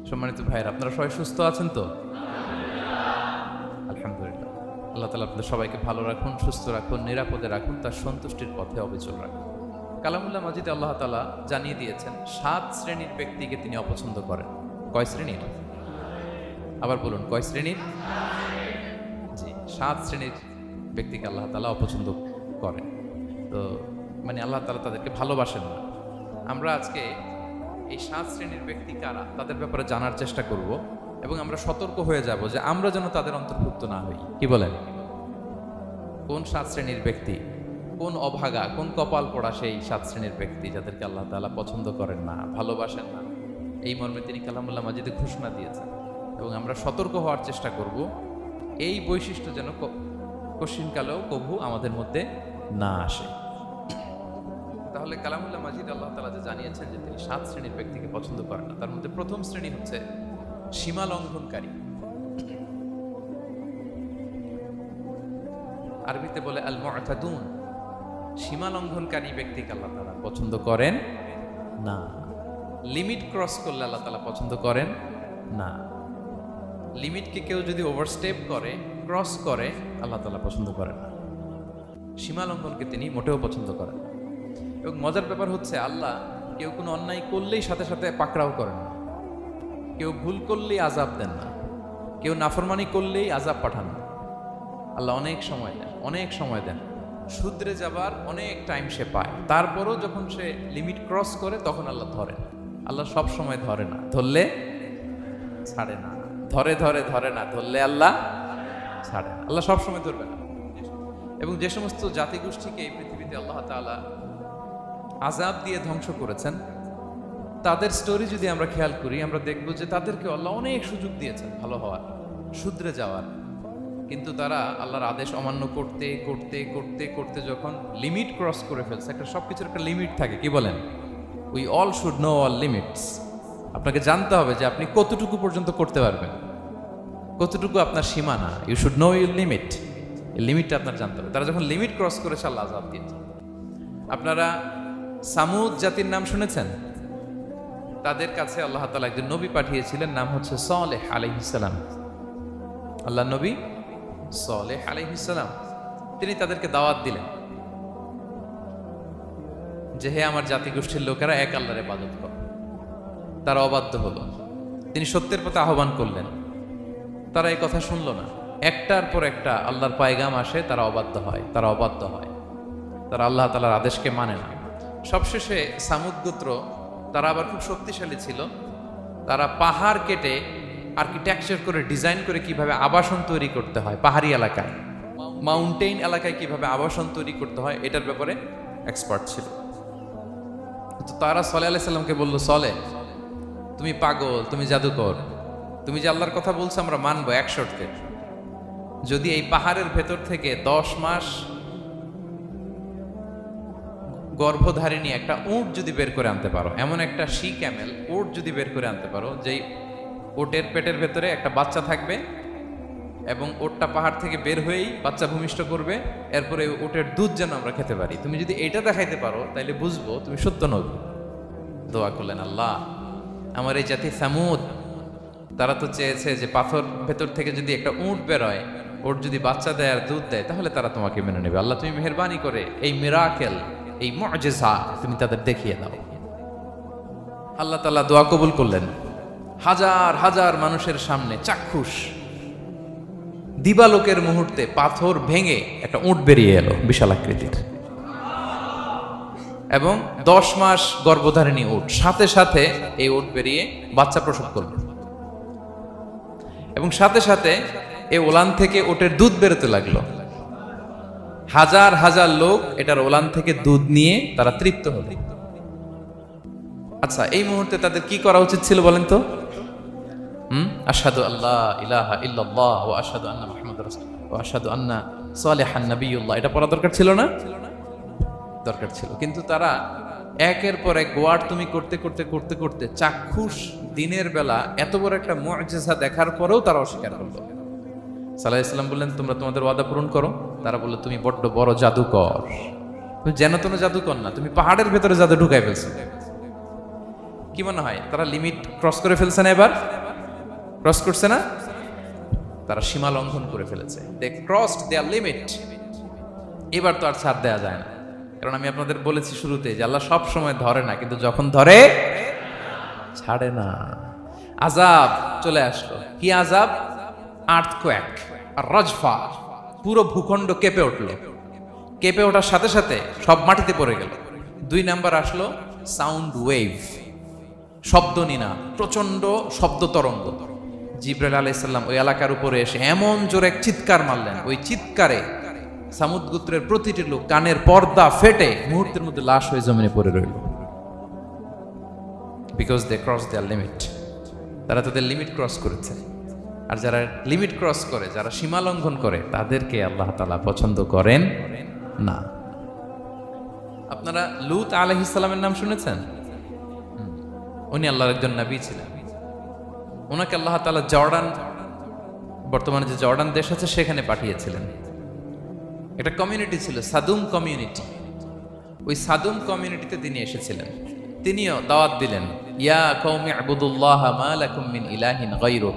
সম্মানিত ভাইয়েরা, আপনারা সবাই সুস্থ আছেন তো? আলহামদুলিল্লাহ। আল্লাহ তাআলা আপনাদের সবাইকে ভালো রাখুন, সুস্থ রাখুন, নিরাপদে রাখুন, তার সন্তুষ্টির পথে অবিচল রাখুন। কালামুল্লাহ মাজিদে আল্লাহ তাআলা জানিয়ে দিয়েছেন 7 শ্রেণীর ব্যক্তিকে তিনি অপছন্দ করেন। কয় শ্রেণীর? আবার বলুন, কয় শ্রেণীর? জি, 7 শ্রেণীর ব্যক্তিকে আল্লাহ তাআলা অপছন্দ করেন। তো মানে আল্লাহ তাআলা তাদেরকে ভালোবাসেন না। আমরা আজকে এই 7 শ্রেণীর ব্যক্তি কারা তাদের ব্যাপারে জানার চেষ্টা করব এবং আমরা সতর্ক হয়ে যাব যে আমরা যেন তাদের অন্তর্ভুক্ত না হই। কি বলেন? কোন 7 শ্রেণীর ব্যক্তি, কোন অভাগা, কোন কপাল পোড়া সেই 7 শ্রেণীর ব্যক্তি যাদেরকে আল্লাহ তাআলা পছন্দ করেন না, ভালোবাসেন না, এই মর্মে তিনি কালামুল্লাহ মাজিদে ঘোষণা দিয়েছেন। এবং আমরা সতর্ক হওয়ার চেষ্টা করব এই বৈশিষ্ট্য যেন কশিনকালেও কভু আমাদের মধ্যে না আসে। তাহলে কালামুল্লাহ মাজিদ আল্লাহ তাআলা যে জানিয়েছেন যে তিনি 7 শ্রেণীর ব্যক্তিকে পছন্দ করেন না, তার মধ্যে প্রথম শ্রেণী হচ্ছে সীমা লঙ্ঘনকারী। আরবিতে বলে আল মুআতাদুন। সীমা লঙ্ঘনকারী ব্যক্তিকে আল্লাহ তাআলা পছন্দ করেন না। লিমিট ক্রস করলে আল্লাহ তাআলা পছন্দ করেন না। লিমিটকে কেউ যদি ওভারস্টেপ করে, ক্রস করে, আল্লাহ তাআলা পছন্দ করেন না। সীমা লঙ্ঘনকে তিনি মোটেও পছন্দ করেন না। এবং মজার ব্যাপার হচ্ছে আল্লাহ কেউ কোনো অন্যায় করলেই সাথে সাথে পাকড়াও করেন না। কেউ ভুল করলেই আযাব দেন না। কেউ নাফরমানি করলেই আযাব পাঠান না। আল্লাহ অনেক সময় দেন। শুধরে যাবার অনেক টাইম সে পায়, তারপরও যখন সে লিমিট ক্রস করে তখন আল্লাহ ধরেন। আল্লাহ সব সময় ধরে না, ধরলে ছাড়ে না। ধরে না, ধরলে আল্লাহ ছাড়ে না। আল্লাহ সব সময় ধরবে না। এবং যে সমস্ত জাতিগোষ্ঠীকে এই পৃথিবীতে আল্লাহ তাআলা আযাব দিয়ে ধ্বংস করেছেন, তাদের স্টোরি যদি আমরা খেয়াল করি, আমরা দেখব যে তাদেরকে আল্লাহ অনেক সুযোগ দিয়েছেন ভালো হওয়ার, শুধরে যাওয়ার। কিন্তু তারা আল্লাহর আদেশ অমান্য করতে করতে করতে করতে যখন লিমিট ক্রস করে ফেলছে, একটা সবকিছুর একটা লিমিট থাকে। কি বলেন? We all should know all limits. আপনাকে জানতে হবে যে আপনি কতটুকু পর্যন্ত করতে পারবেন, কতটুকু আপনার সীমানা। You should know your limit. এই লিমিটটা আপনার জানতে হবে। তারা যখন লিমিট ক্রস করেছে আল্লাহ আযাব দিয়েছে। আপনারা সামুদ জাতির নাম শুনেছেন? তাদের কাছে আল্লাহ তাআলা একজন নবী পাঠিয়েছিলেন, নাম হচ্ছে সালেহ আলাইহিস সালাম। আল্লাহ নবী সালেহ আলাইহিস সালাম, তিনি তাদেরকে দাওয়াত দিলেন যে হে আমার জাতিগোষ্ঠীর লোকেরা, এক আল্লাহর ইবাদত করো। তারা অবাধ্য হলো। তিনি সত্যের পথে আহ্বান করলেন, তারা এই কথা শুনলো না। একটার পর একটা আল্লাহর পায়গাম আসে, তারা অবাধ্য হয়। তারা আল্লাহ তাআলার আদেশকে মানে না। সবশেষে সামুদ গোত্র, তারা আবার খুব শক্তিশালী ছিল। তারা পাহাড় কেটে আর্কিটেকচার করে, ডিজাইন করে কিভাবে আবাসন তৈরি করতে হয় পাহাড়ি এলাকায়, মাউন্টেইন এলাকায় কিভাবে আবাসন তৈরি করতে হয়, এটার ব্যাপারে এক্সপার্ট ছিল। তো তারা সালেহ আলাইহিস সালামকে বলল, সালেহ, তুমি পাগল, তুমি জাদুকর, তুমি যে আল্লাহর কথা বলছো আমরা মানবো এক শর্তে। যদি এই পাহাড়ের ভেতর থেকে 10 মাস গর্ভধারিণী একটা উট যদি বের করে আনতে পারো, এমন একটা শি ক্যামেল উট যদি বের করে আনতে পারো, যেই উটের পেটের ভেতরে একটা বাচ্চা থাকবে এবং উটটা পাহাড় থেকে বের হয়েই বাচ্চা ভূমিষ্ঠ করবে, এরপরে উটের দুধ যেন আমরা খেতে পারি, তুমি যদি এটা দেখাইতে পারো তাইলে বুঝবো তুমি সত্য নবী। দোয়া করলেন, আল্লাহ আমার এই জাতি সামুদ, তারা তো চেয়েছে যে পাথর ভেতর থেকে যদি একটা উট বেরোয়, ওর যদি বাচ্চা দেয় আর দুধ দেয়, তাহলে তারা তোমাকে মেনে নেবে। আল্লাহ তুমি মেহেরবানি করে এই মিরাকেল, এই মুআজিজা তুমি তাদের দেখিয়ে দাও। আল্লাহ তাআলা দোয়া কবুল করলেন। হাজার হাজার মানুষের সামনে চাক্ষুষ দিবালোকের মুহূর্তে পাথর ভেঙে একটা উট বেরিয়ে এলো বিশাল আকৃতির, এবং 10 মাস গর্ভধারিণী উট, সাথে সাথে এই উট বেরিয়ে বাচ্চা প্রসব করল, এবং সাথে সাথে এই ওলান থেকে উটের দুধ বেরোতে লাগলো। হাজার হাজার লোক এটার ওলান থেকে দুধ নিয়ে তারা তৃপ্ত হলো। আচ্ছা, এই মুহূর্তে তাদের কি করা উচিত ছিল বলেন তো? আশহাদু আল্লা ইলাহা ইল্লাল্লাহ ওয়া আশহাদু আন্না মুহাম্মাদুর রাসূলুল্লাহ ওয়া আশহাদু আন্না সালিহান নাবিয়্যুল্লাহ, এটা পড়া দরকার ছিল না? দরকার ছিল। কিন্তু তারা একের পর এক ওয়ার্ড তুমি করতে করতে করতে করতে চাক্ষুষ দিনের বেলা এত বড় একটা মুআজিজা দেখার পরেও তারা অস্বীকার করলো। সাল্লাল্লাহু আলাইহি ওয়াসাল্লাম বললেন, তোমরা তোমাদের ওয়াদা পূরণ করো। তারা বলল, তুমি বড্ড বড় জাদুকর, তুমি যেন তেন জাদুকর না, তুমি পাহাড়ের ভেতরে জাদু ঢুকাই ফেলছো। কি মনে হয় তারা লিমিট ক্রস করে ফেলছে না? এবার ক্রস করছে না? তারা সীমা লঙ্ঘন করে ফেলেছে। দে ক্রসড দেয়ার লিমিট। এবার তো আর ছাড় দেওয়া যায় না, কারণ আমি আপনাদের বলেছি শুরুতে যে আল্লাহ সব সময় ধরে না, কিন্তু যখন ধরে ছাড়ে না। আযাব চলে আসলো। কি আযাব? আর্থকোয়াক আর রাজফা, পুরো ভূখণ্ড কেঁপে উঠলো। কেঁপে ওঠার সাথে সাথে সব মাটিতে পড়ে গেল। 2 নাম্বার আসলো সাউন্ড ওয়েভ, শব্দ নিনা, প্রচন্ড শব্দ তরঙ্গ। জিবরাইল আলাইহিস সালাম ওই এলাকার উপরে এসে এমন জোরে এক চিৎকার মারলেন, ওই চিৎকারে সামুদ গোত্রের প্রতিটি লোক কানের পর্দা ফেটে মুহূর্তের মধ্যে লাশ হয়ে জমিনে পড়ে রইল। Because they cross their limit. তারা তাদের লিমিট ক্রস করেছে। আর যারা লিমিট ক্রস করে, যারা সীমা লঙ্ঘন করে, তাদেরকে আল্লাহ তাআলা পছন্দ করেন না। আপনারা লূত আলাইহিস সালামের নাম শুনেছেন? উনি আল্লাহর একজন নবী ছিলেন। ওনাকে আল্লাহ তাআলা জর্ডান, বর্তমানে যে জর্ডান দেশ আছে সেখানে পাঠিয়েছিলেন। একটা কমিউনিটি ছিল সাদুম কমিউনিটি। ওই সাদুম কমিউনিটিতে তিনি এসেছিলেন। তিনিও দাওয়াত দিলেন, ইয়া কওমি ইবুদুল্লাহ মা লাকুম মিন ইলাহিন গায়রু।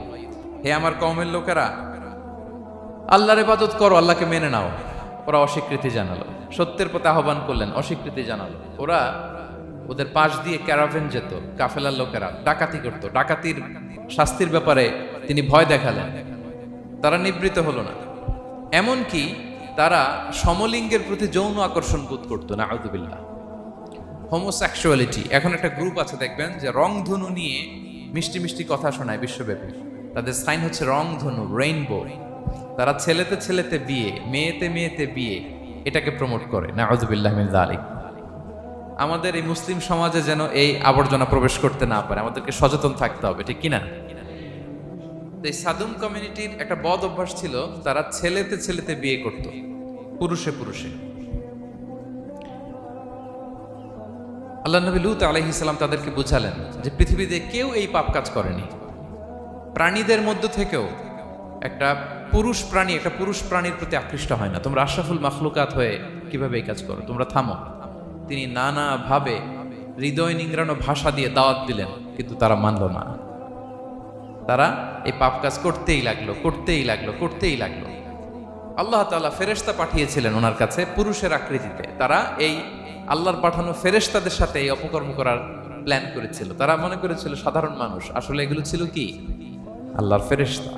হে আমার কওমের লোকেরা, আল্লাহর ইবাদত করো, আল্লাহকে মেনে নাও। ওরা অস্বীকৃতি জানালো। সত্যের পথে আহ্বান করলেন, অস্বীকৃতি জানালো। ওরা, ওদের পাশ দিয়ে ক্যারাভেন যেত, কাফেলার লোকেরা ডাকাতি করত। ডাকাতির শাস্তির ব্যাপারে তিনি ভয় দেখালেন। তারা নিবৃত হলো না। এমনকি তারা সমলিঙ্গের প্রতি যৌন আকর্ষণ বোধ করতো। নাউযুবিল্লাহ। হোমোসেক্সুয়ালিটি। এখন একটা গ্রুপ আছে দেখবেন যে রংধনু নিয়ে মিষ্টি মিষ্টি কথা শোনায় বিশ্বব্যাপী। তাদের সাইন হচ্ছে রংধনু, রেইনবো। তারা ছেলেতে ছেলেতে বিয়ে, মেয়েতে মেয়েতে বিয়ে, এটাকে প্রমোট করে। নাউযুবিল্লাহ মিন যালিক। আমাদের এই মুসলিম সমাজে যেন এই আবর্জনা প্রবেশ করতে না পারে, আমাদেরকে সচেতন থাকতে হবে, ঠিক কিনা? এই সাদুম কমিউনিটির একটা বদ অভ্যাস ছিল, তারা ছেলেতে ছেলেতে বিয়ে করত, পুরুষে পুরুষে। আল্লাহ নবী লূত আলাইহিস সালাম তাদেরকে বুঝালেন যে পৃথিবীতে কেউ এই পাপ কাজ করেনি। প্রাণীদের মধ্য থেকেও একটা পুরুষ প্রাণী একটা পুরুষ প্রাণীর প্রতি আকৃষ্ট হয় না। তোমরা আশরাফুল মাখলুকাত হয়ে কিভাবে এই কাজ করো? তোমরা থামো। তিনি নানাভাবে হৃদয় নিংড়ানো ভাষা দিয়ে দাওয়াত দিলেন, কিন্তু তারা মানল না। তারা এই পাপ কাজ করতেই লাগলো, করতেই লাগলো, করতেই লাগলো। আল্লাহ তাআলা ফেরেশতা পাঠিয়েছিলেন ওনার কাছে পুরুষের আকৃতিতে। তারা এই আল্লাহর পাঠানো ফেরেশতাদের সাথে এই অপকর্ম করার প্ল্যান করেছিল। তারা মনে করেছিল সাধারণ মানুষ, আসলে এগুলো ছিল কি? আল্লাহর ফেরেশতা।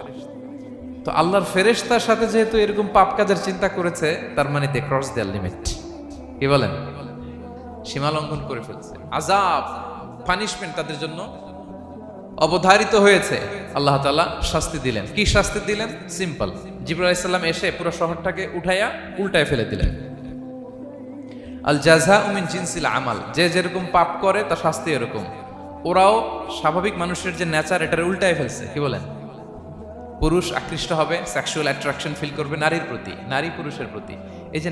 তো আল্লাহর ফেরেশতার সাথে যেহেতু এরকম পাপ কাজের চিন্তা করেছে, তার মানে দে ক্রস দেয়ার লিমিট। কি বলেন? সীমা লঙ্ঘন করে ফেলছে। আযাব, পানিশমেন্ট তাদের জন্য অবধারিত হয়েছে। আল্লাহ তাআলা শাস্তি দিলেন। কি শাস্তি দিলেন? সিম্পল। জিবরাইল আলাইহিস সালাম এসে পুরো শহরটাকে উঠাইয়া উল্টায় ফেলে দিলেন। আল জাযাউ মিন জিনসিল আমাল। যে যেরকম পাপ করে তার শাস্তি এরকম। ওরাও স্বাভাবিক মানুষের যে নেচার, এটার উল্টায় ফেলছে। কি বলেন? পুরুষ আকৃষ্ট হবে, সেক্সুয়াল অ্যাট্রাকশন ফিল করবে নারীর প্রতি, নারী পুরুষের প্রতি। এই যে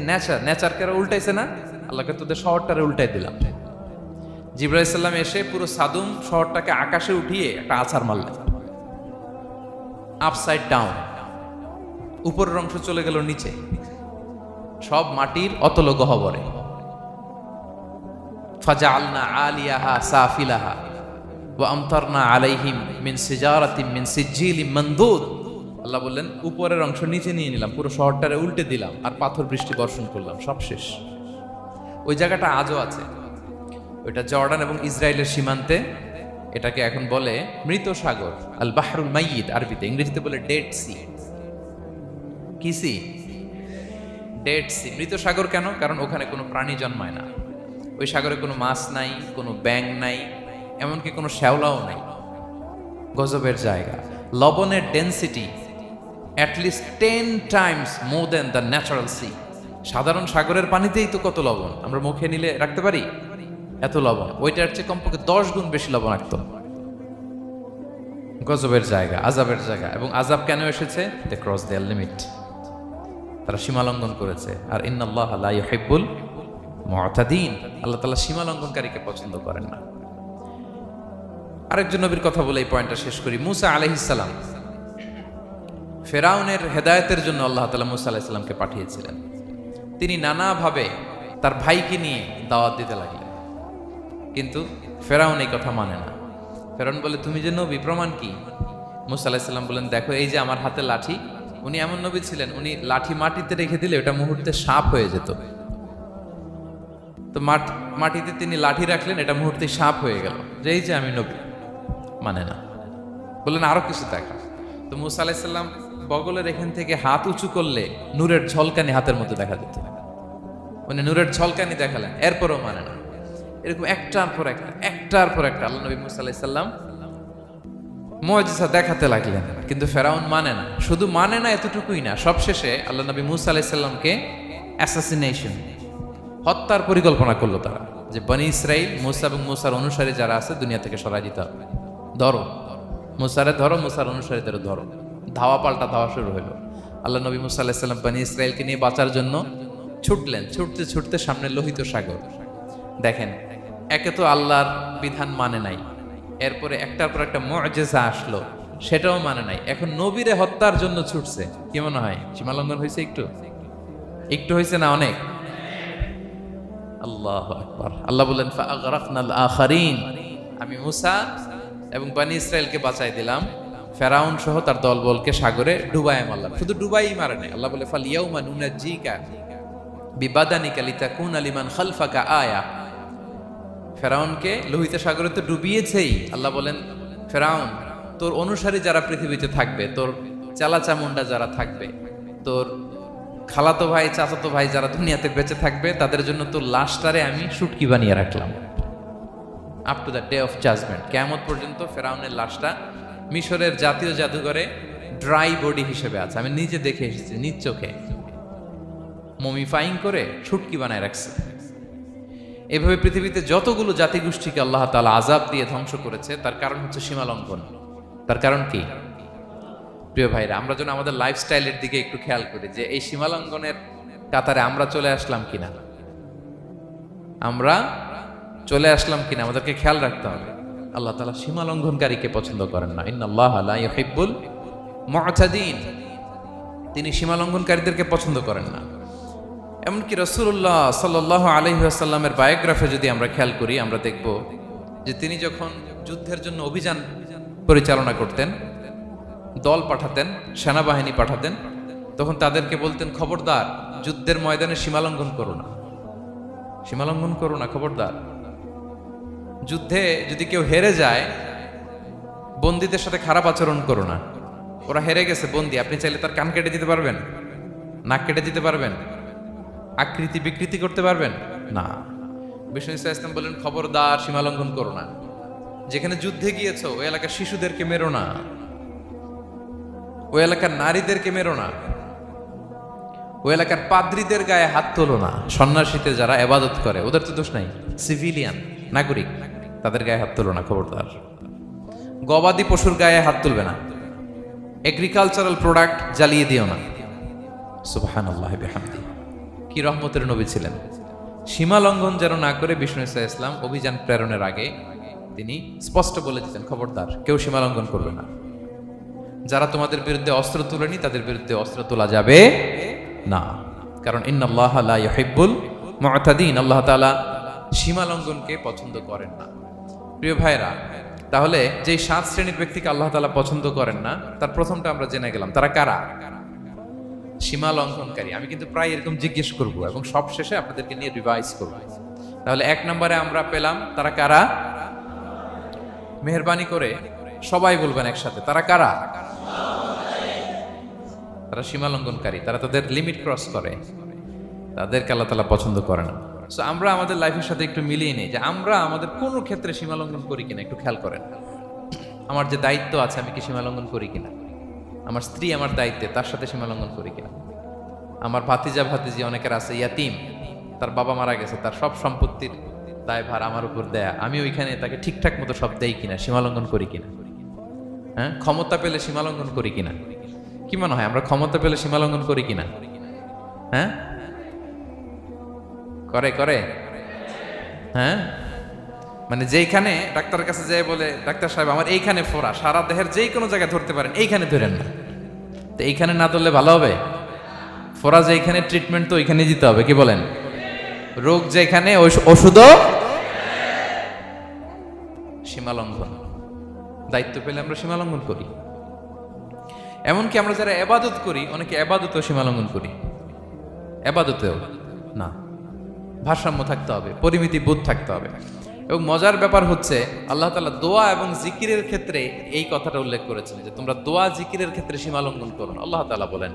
নেচারকে উল্টাইছে না, আল্লাহকে তোদের শহরটারে উল্টাই দিলাম। জিবরাইল আলাইহিস সালাম এসে পুরো সাদুম শহরটাকে আকাশে উঠিয়ে একটা আছাড় মারলেন, আপসাইড ডাউন। উপরের অংশ চলে গেল নিচে, সব মাটির অতল গহ্বরে। ফাজআলনা আলিয়াহা সাফিলাহা ওয়া আমতারনা আলাইহিম মিন সিজারাতিন মিন সিজিলিম মানদুদ। আল্লাহ বললেন, উপরের অংশ নিচে নিয়ে নিলাম, পুরো শহরটারে উল্টে দিলাম, আর পাথর বৃষ্টি বর্ষণ করলাম, সব শেষ। ওই জায়গাটা আজও আছে। ওইটা জর্ডান এবং ইসরায়েলের সীমান্তে। এটাকে এখন বলে মৃত সাগর, আল বাহরুল মাইয়িত আরবিতে। ইংরেজিতে বলে ডেড সি। কি সি? Dead sea. মৃত সাগর কেন? কারণ ওখানে কোনো প্রাণী জন্মায় না। ওই সাগরে কোনো মাছ নাই, কোনো ব্যাঙ নাই, এমনকি কোনো শ্যাওলাও নাই। গজবের জায়গা। লবণের density at least 10 times more than the natural sea. সাধারণ সাগরের পানিতেই তো কত লবণ, আমরা মুখে নিলে রাখতে পারি এত লবণ। ওইটার চেয়ে কমপক্ষে 10 গুণ বেশি লবণাক্ত। গজবের জায়গা, আযাবের জায়গা। এবং আযাব কেন এসেছে? They cross their limit. তারা সীমা লঙ্ঘন করেছে। আর ইন্নাল্লাহা লা ইউহিব্বুল মুতাদিন। আল্লাহ তাআলা সীমা লঙ্ঘনকারীকে পছন্দ করেন না। আরেকজন নবীর কথা বলে এই পয়েন্টটা শেষ করি। মুসা আলাইহিস সালাম, ফেরাউনের হেদায়েতের জন্য আল্লাহ তাআলা মুসা আলাইহিস সালামকে পাঠিয়েছিলেন। তিনি নানাভাবে তার ভাইকে নিয়ে দাওয়াত দিতে লাগলেন, কিন্তু ফেরাউন এই কথা মানে না। ফেরাউন বলে তুমি যে নবী, প্রমাণ কি? মুসা আলাইহিস সালাম বলেন দেখো এই যে আমার হাতে লাঠি। উনি এমন নবী ছিলেন, উনি লাঠি মাটিতে রেখে দিলে ওটা মুহূর্তে সাপ হয়ে যেত। তো মাটিতে তিনি লাঠি রাখলেন, এটা মুহূর্তে সাপ হয়ে গেল, যে এই যে আমি নবী। মানে না, বললেন আরো কিছু দেখা। তো মুসা আলাইহিস সালাম বগলের এখান থেকে হাত উঁচু করলে নূরের ঝলকানি হাতের মধ্যে দেখা যেত। উনি নূরের ঝলকানি দেখালেন, এরপরও মানে না। এরকম একটার পর একটা আল্লাহ নবী মুসা আলাইহিস সালাম মুআজিজা দেখাতে লাগলেন, কিন্তু ফেরাউন মানে না। শুধু মানে না এতটুকুই না, সবশেষে আল্লাহ নবী মুসা আলাইহিস সালামকে অ্যাসাসিনেশন, হত্যার পরিকল্পনা করলো তারা, যে বনি ইসরাইল মুসা এবং মুসার অনুসারী যারা আছে দুনিয়া থেকে সরাই দিতে হবে। ধরো মুসারে, ধরো মুসার অনুসারীদের ধরো। ধাওয়া পাল্টা ধাওয়া শুরু হলো। আল্লাহ নবী মুসা আলাইহিস সালাম বনি ইসরাইলকে নিয়ে বাঁচার জন্য ছুটলেন। ছুটতে ছুটতে সামনে লোহিত সাগর। দেখেন, একে তো আল্লাহর বিধান মানে নাই, এরপরে একটার পর একটা মুআজিজা আসলো, সেটাও মানে নাই। এখন নবীরে হত্যার জন্য ছুটছে। কি মনে হয় সীমালঙ্ঘন হয়েছে? একটু হয়েছে না অনেক? আল্লাহু আকবার। আল্লাহ বলেন ফাআগরাকনাল আখারিন, আমি মুসা এবং বনি ইসরাইলকে বাঁচাই দিলাম, ফেরাউন সহ তার দলবলকে সাগরে ডুবাই মারলাম। শুধু ডুবাই মারে নাই, আল্লাহ বলে ফাল ইয়াউমা নুনাজ্জিকা বিবাদানিকা লিতাকুনা লিমান খালফাকা আয়া। ফেরাউনকে লোহিত সাগরে তো ডুবিয়েছেই। আল্লাহ বলেন ফেরাউন, তোর অনুসারী যারা পৃথিবীতে থাকবে, তোর চালা চামুন্ডা যারা থাকবে, তোর খালাতো ভাই চাচাতো ভাই যারা দুনিয়াতে বেঁচে থাকবে, তাদের জন্য তোর লাশটারে আমি শুটকি বানিয়ে রাখলাম। Up to the day of judgement, কিয়ামত পর্যন্ত ফেরাউনের লাশটা মিশরের জাতীয় জাদুঘরে ড্রাই বডি হিসেবে আছে। আমি নিজে দেখে এসেছি, নিজ চোখে মমিফাইং করে শুটকি বানায় রাখছে। এভাবে পৃথিবীতে যতগুলো জাতিগোষ্ঠীকে আল্লাহ তাআলা আযাব দিয়ে ধ্বংস করেছে, তার কারণ হচ্ছে সীমালঙ্ঘন। তার কারণ কি? প্রিয় ভাইরা, আমরা যেন আমাদের লাইফস্টাইলের দিকে একটু খেয়াল করি, যে এই সীমালঙ্ঘনের কাতারে আমরা চলে আসলাম কিনা, আমাদেরকে খেয়াল রাখতে হবে। আল্লাহ তাআলা সীমালঙ্ঘনকারীকে পছন্দ করেন না। ইন্নাল্লাহা লা ইউহিব্বুল মুআতাদিন, তিনি সীমালঙ্ঘনকারীদেরকে পছন্দ করেন না। এমনকি রাসূলুল্লাহ সাল্লাল্লাহু আলাইহি ওয়াসাল্লামের বায়োগ্রাফি যদি আমরা খেয়াল করি, আমরা দেখব যে তিনি যখন যুদ্ধের জন্য অভিযান পরিচালনা করতেন, দল পাঠাতেন, সেনাবাহিনী পাঠাতেন, তখন তাদেরকে বলতেন খবরদার যুদ্ধের ময়দানে সীমালঙ্ঘন করো না, খবরদার। যুদ্ধে যদি কেউ হেরে যায়, বন্দীদের সাথে খারাপ আচরণ করো না। ওরা হেরে গেছে বন্দী, আপনি চাইলে তার কান কেটে দিতে পারবেন, নাক কেটে দিতে পারবেন, আকৃতি বিকৃতি করতে পারবেন না। বিষ্ণু ইসলাম বলেন খবরদার সীমালঙ্ঘন করো না। যেখানে যুদ্ধে গিয়েছো ওই এলাকার শিশুদেরকে মেরো না, ওই এলাকার নারীদেরকে মেরো না, ওই এলাকার পাদ্রীদের গায়ে হাত তোলো না। সন্ন্যাসীতে যারা ইবাদত করে ওদের তো দোষ নাই, সিভিলিয়ান নাগরিক, তাদের গায়ে হাত তোলো না, খবরদার। গবাদি পশুর গায়ে হাত তুলবে না, এগ্রিকালচারাল প্রোডাক্ট জ্বালিয়ে দিও না। সুবহানাল্লাহি বিহামদি, কি রহমতের নবী ছিলেন। সীমা লঙ্ঘন যেন না করে বিষ্ণু ইসলাম অভিযান প্রেরণের আগে তিনি স্পষ্ট বলে দিতেন খবরদার কেউ সীমা লঙ্ঘন করবে না। যারা তোমাদের বিরুদ্ধে অস্ত্র তুলেনি তাদের বিরুদ্ধে অস্ত্র তোলা যাবে না, কারণ ইন্নাল্লাহা লা ইউহিব্বুল মুআতাদিন, আল্লাহ তাআলা সীমা লঙ্ঘনকে পছন্দ করেন না। প্রিয় ভাইরা, তাহলে যে 7 শ্রেণীর ব্যক্তিকে আল্লাহ তাআলা পছন্দ করেন না, তার প্রথমটা আমরা জেনে গেলাম, তারা কারা? সীমা লঙ্ঘনকারী। আমি কিন্তু প্রায় এরকম জিজ্ঞেস করব এবং সব শেষে আপনাদেরকে নিয়ে রিভাইজ করব। তাহলে 1 নম্বরে আমরা পেলাম তারা কারা? মেহেরবানি করে সবাই বলবেন একসাথে, তারা কারা? তারা সীমা লঙ্ঘনকারী, তারা তাদের লিমিট ক্রস করে, তাদেরকে আল্লাহ তাআলা পছন্দ করে না। সো আমরা আমাদের লাইফের সাথে একটু মিলিয়ে নিই যে আমরা আমাদের কোন ক্ষেত্রে সীমা লঙ্ঘন করি কিনা একটু খেয়াল করেন। আমার যে দায়িত্ব আছে আমি কি সীমা লঙ্ঘন করি কিনা? আমার স্ত্রী আমার দায়িত্বে, তার সাথে সীমা লঙ্ঘন করি কিনা? আমার ভাতিজি অনেকের আছে ইয়াতিম, তার বাবা মারা গেছে, তার সব সম্পত্তির দায়ভার আমার উপর দেয়া, আমি ওইখানে তাকে ঠিকঠাক মতো সব দেই কিনা, সীমা লঙ্ঘন করি কিনা? হ্যাঁ, ক্ষমতা পেলে সীমা লঙ্ঘন করি কিনা? কি মনে হয় আমরা ক্ষমতা পেলে সীমা লঙ্ঘন করি কিনা? হ্যাঁ, করে হ্যাঁ, মানে যেইখানে ডাক্তারের কাছে যাই বলে ডাক্তার সাহেব আমার এইখানে ফোড়া, সারা দেহের যেই কোনো জায়গায় ধরতে পারেন, এইখানে ধরেন না, তো এইখানে না ধরলে ভালো হবে? ফোড়া যেইখানে, ট্রিটমেন্ট তো ওইখানে দিতে হবে, কি বলেন? রোগ যেখানে ওষুধও সীমা লঙ্ঘন। দায়িত্ব পেলে আমরা সীমা লঙ্ঘন করি। এমনকি আমরা যারা এবাদত করি, অনেকে এবাদতেও সীমা লঙ্ঘন করি। এবাদতেও না, ভারসাম্য থাকতে হবে, পরিমিতি বোধ থাকতে হবে। এবং মজার ব্যাপার হচ্ছে আল্লাহ তাআলা দোয়া এবং জিকিরের ক্ষেত্রে এই কথাটা উল্লেখ করেছেন যে তোমরা দোয়া জিকিরের ক্ষেত্রে সীমা লঙ্ঘন করো না। আল্লাহ তাআলা বলেন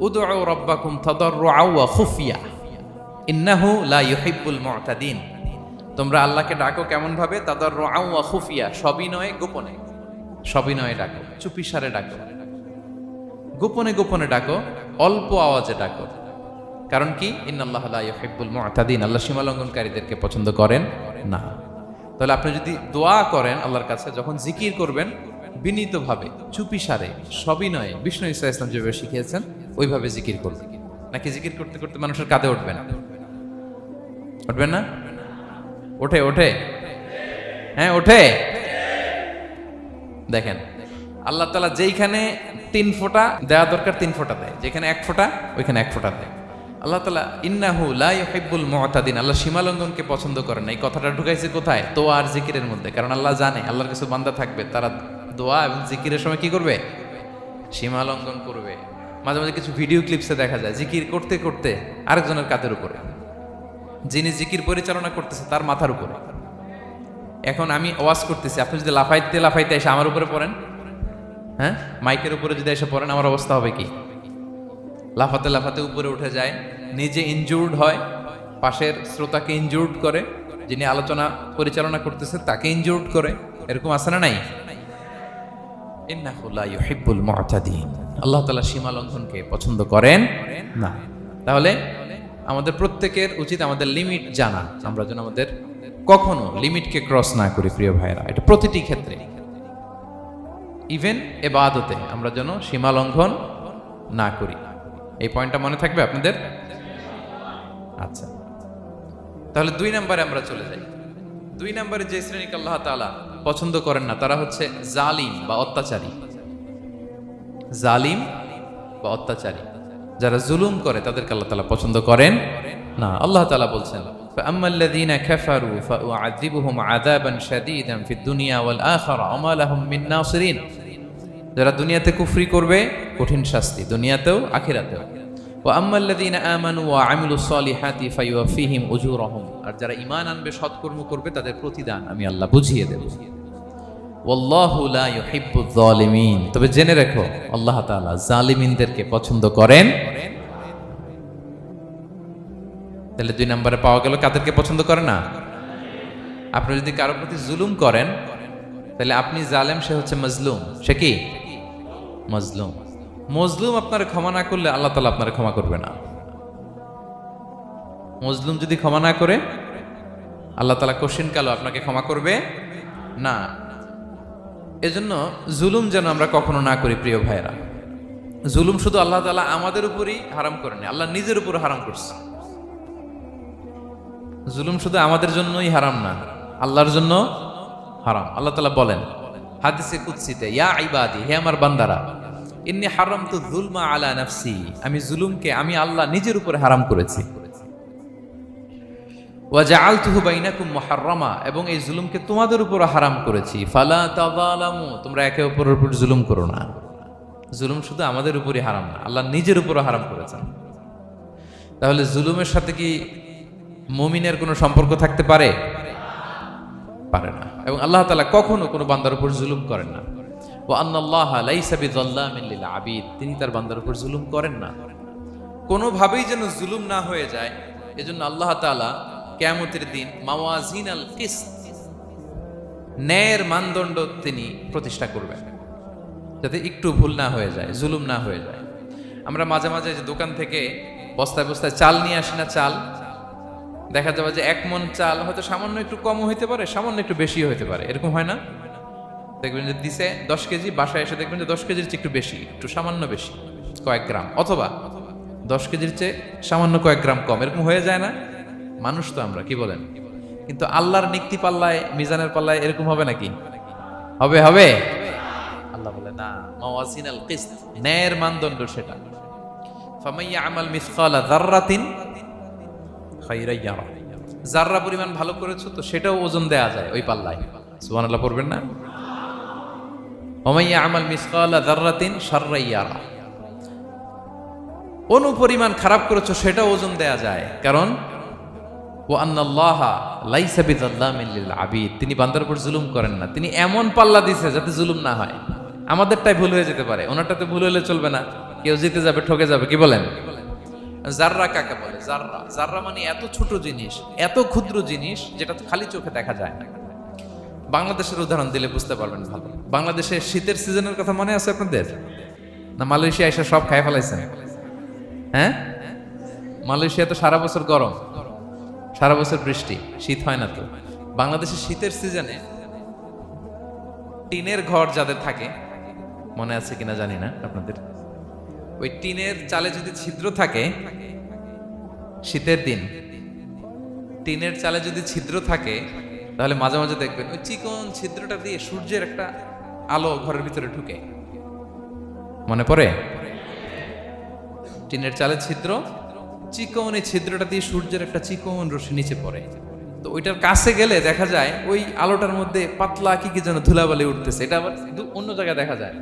উদউ রাব্বাকুম তাদাররুআ ওয়া খুফিয়া ইন্নাহু লা ইউহিব্বুল মু'তাদিন। তোমরা আল্লাহকে ডাকো কেমন ভাবে? তাদাররুআ ওয়া খুফিয়া, সবিনয়ে গোপনে। সবিনয়ে ডাকো, চুপিসারে ডাকো, গোপনে গোপনে ডাকো, অল্প আওয়াজে ডাকো। কারণ কি? ইন্নাল্লাহা লা ইউহিব্বুল মু'তাদিন, আল্লাহ সীমা লঙ্ঘনকারীদেরকে পছন্দ করেন না। তাহলে আপনি যদি দোয়া করেন আল্লাহর কাছে, যখন জিকির করবেন বিনীতভাবে, চুপিসারে, সবিনয়ে, বিষ্ণু ঈসা ইসলাম যেভাবে শিখিয়েছেন ওইভাবে জিকির করবেন। নাকি জিকির করতে করতে মানুষের কাঁধে উঠবেন? উঠবেন না? ওঠে ওঠে, হ্যাঁ ওঠে। দেখেন আল্লাহ তাআলা যেইখানে 3 ফোঁটা দেওয়া দরকার 3 ফোঁটা দেয়, যেখানে 1 ফোঁটা ওইখানে 1 ফোঁটা দেয়। আল্লাহ তাআলা ইন্নাহু লা ইউহিব্বুল মু'তাদিন, আল্লাহ সীমা লঙ্ঘনকে পছন্দ করেন না। এই কথাটা ঢুকাইছে কোথায়? দোয়া আর জিকিরের মধ্যে। কারণ আল্লাহ জানে আল্লাহর কিছু বান্দা থাকবে তারা দোয়া এবং জিকিরের সময় কি করবে? সীমা লঙ্ঘন করবে। মাঝে মাঝে কিছু ভিডিও ক্লিপসে দেখা যায় জিকির করতে করতে আরেকজনের কাঁধের উপরে, যিনি জিকির পরিচালনা করতেছে তার মাথার উপরে। এখন আমি ওয়াজ করতেছি, আপনি যদি লাফাইতে লাফাইতে এসে আমার উপরে পড়েন, হ্যাঁ মাইকের উপরে যদি এসে পড়েন, আমার অবস্থা হবে কি? লাফাতে লাফাতে উপরে উঠে যায়, নিজে ইনজুর্ড হয়, পাশের শ্রোতাকে ইনজুর্ড করে, যিনি আলোচনা পরিচালনা করতেছে তাকে ইনজুর্ড করে। এরকম আছে না নাই? ইন্নাহু লা ইউহিব্বুল মু'তাদিন, আল্লাহ তাআলা সীমা লঙ্ঘনকে পছন্দ করেন না। তাহলে আমাদের প্রত্যেকের উচিত আমাদের লিমিট জানা, আমরা যেন আমাদের কখনো লিমিটকে ক্রস না করি। প্রিয় ভাইরা, এটা প্রতিটি ক্ষেত্রে, ইভেন ইবাদতে আমরা যেন সীমা লঙ্ঘন না করি। এই পয়েন্টটা মনে থাকবে আপনাদের? আচ্ছা, তাহলে 2 নম্বরে আমরা চলে যাই। 2 নম্বরে যে শ্রেণীকে আল্লাহ তাআলা পছন্দ করেন না তারা হচ্ছে জালিম বা অত্যাচারী। জালিম বা অত্যাচারী, যারা জুলুম করে তাদেরকে আল্লাহ তাআলা পছন্দ করেন না। আল্লাহ তাআলা বলছেন ফাআম্মাল্লাযীনা কাফারু ফাউআযিবুহুম আযাবান শাদীদান ফিদ দুনিয়া ওয়াল আখিরা ওয়া মা লাহুম মিন নাসিরিন। যারা দুনিয়াতে কুফরি করবে কঠিন শাস্তি দুনিয়াতেও আখিরাতেও। ওয়া আম্মাল্লাযীনা আমানু ওয়া আমিলুস সলিহাতি ফায়ুওয়াফিহিম উজুরাহুম, আর যারা ঈমান আনবে সৎকর্ম করবে তাদের প্রতিদান আমি আল্লাহ বুঝিয়ে দেব। ওয়াল্লাহু লা ইউহিব্বুয যালিমিন, তবে জেনে রেখো আল্লাহ তাআলা জালিমিনদেরকে পছন্দ করেন। তাহলে 2 নম্বরে পাওয়া গেল কাদেরকে পছন্দ করে না? আপনি যদি কারো প্রতি জুলুম করেন তাহলে আপনি জালেম, সে হচ্ছে মাজলুম। সে কি? মাজলুম। মজলুম আপনার ক্ষমা না করলে আল্লাহ তাআলা আপনার ক্ষমা করবে না। মজলুম যদি ক্ষমা না করে আল্লাহ তাআলা কোশ্চিন কালো আপনাকে ক্ষমা করবে না। এজন্য জুলুম যেন আমরা কখনো না করি। প্রিয় ভাইরা, জুলুম শুধু আল্লাহ তাআলা আমাদের উপরই হারাম করেনি, আল্লাহ নিজের উপর হারাম করছে। জুলুম শুধু আমাদের জন্যই হারাম না, আল্লাহর জন্য হারাম। আল্লাহ তাআলা বলেন হাদিসে কুদসিতে, ইয়া ইবাদি, হে আমার বান্দারা, ইন্নী হারামতু যুলমা আলা নাফসি, আমি জুলুমকে আমি আল্লাহ নিজের উপরে হারাম করেছি। ওয়া জাআলতুহু বাইনাকুম মুহাররামা, এবং এই জুলুমকে তোমাদের উপর হারাম করেছি। ফালা তাযালামু, তোমরা একে অপরের উপর জুলুম করো না। জুলুম শুধু আমাদের উপরই হারাম না, আল্লাহ নিজের উপরও হারাম করেছেন। তাহলে জুলুমের সাথে কি মুমিনের কোনো সম্পর্ক থাকতে পারে? পারে না। এবং আল্লাহ তাআলা কখনো কোনো বান্দার উপর জুলুম করেন না। ওয়া আন্নাল্লাহা লাইসা বিযাল্লামিন লিল আবিদ, তিনি তার বান্দার উপর জুলুম করেন না। কোনোভাবেই যেন জুলুম না হয়ে যায়, এজন্য আল্লাহ তাআলা কিয়ামতের দিন মাওয়াজিনাল কিসত, ন্যায়ের মানদণ্ড তিনি প্রতিষ্ঠা করবেন, যাতে একটু ভুল না হয়ে যায়, জুলুম না হয়ে যায়। আমরা মাঝে মাঝে যে দোকান থেকে বস্তায় বস্তায় চাল নিয়ে আসি না, চাল দেখা যাবে যে 1 মণ চাল হয়তো সামান্য একটু কমও হইতে পারে, সামান্য একটু বেশিও হইতে পারে। এরকম হয় না? দেখবেন যে দিছে 10 কেজি, বাসায় এসে দেখবেন যে 10 কেজির চেয়ে একটু বেশি, একটু সামান্য বেশি কয়েক গ্রাম, অথবা 10 কেজির চেয়ে সামান্য কয়েক গ্রাম কম। এরকম হয়ে যায় না? মানুষ তো আমরা, কি বলেন? কিন্তু আল্লাহর নিক্তি পাল্লায়, মিজানের পাল্লায় এরকম হবে নাকি? হবে? হবে? আল্লাহ বলে না, মাওয়াজিনাল কিসত, ন্যায়ের মানদণ্ড সেটা। ফামাইয়া আমাল মিসকালা যাররাতিন খায়রান ইয়ারা, যাররা পরিমাণ ভালো করেছো তো সেটাও ওজন দেয়া যায় ওই পাল্লায়। সুবহানাল্লাহ পড়বেন না? ওমাইয়া আমাল মিসকালা যাররাতিন শাররান ইয়ারা, অনুপরিমাণ খারাপ করেছো সেটা ওজন দেয়া যায়, কারণ ওয়া আন্নাল্লাহা লাইসা বিযাল্লামিন লিল আবিদ, তিনি বান্দার উপর জুলুম করেন না। তিনি এমন পাল্লা দিয়েছে যাতে জুলুম না হয়। আমাদেরটাই ভুল হয়ে যেতে পারে, ওনারটাতে ভুল হলে চলবে না, কেউ জিতে যাবে, ঠকে যাবে। কি বলেন? জাররা কাকে বলে? জাররা, জাররা মানে এত ছোট জিনিস, এত ক্ষুদ্র জিনিস যেটা খালি চোখে দেখা যায় না। বাংলাদেশের উদাহরণ দিলে বুঝতে পারবেন ভালো। বাংলাদেশের শীতের সিজনের কথা মনে আছে আপনাদের? না মালয়েশিয়া এসে সব খাই ফেলাইছেন? হ্যাঁ, মালয়েশিয়া তো সারা বছর গরম, সারা বছর বৃষ্টি, শীত হয় না। তো বাংলাদেশের শীতের সিজনে টিনের ঘর যাদের থাকে, মনে আছে কিনা জানি না আপনাদের, ওই টিনের চালে যদি ছিদ্র থাকে, শীতের দিন টিনের চালে যদি ছিদ্র থাকে, তাহলে মাঝে মাঝে দেখবেন ওই চিকন ছিদ্রটা দিয়ে সূর্যের একটা আলো ঘরের ভিতরে ঢুকে। মনে পড়ে? টিনের চালে ছিদ্র, চিকন এই ছিদ্রটা দিয়ে সূর্যের একটা চিকন রশ্মি নিচে পড়ে। তো ওইটার কাছে গেলে দেখা যায় ওই আলোটার মধ্যে পাতলা কি কি যেন ধুলাবালি উঠতেছে। এটা আবার অন্য জায়গায় দেখা যায়,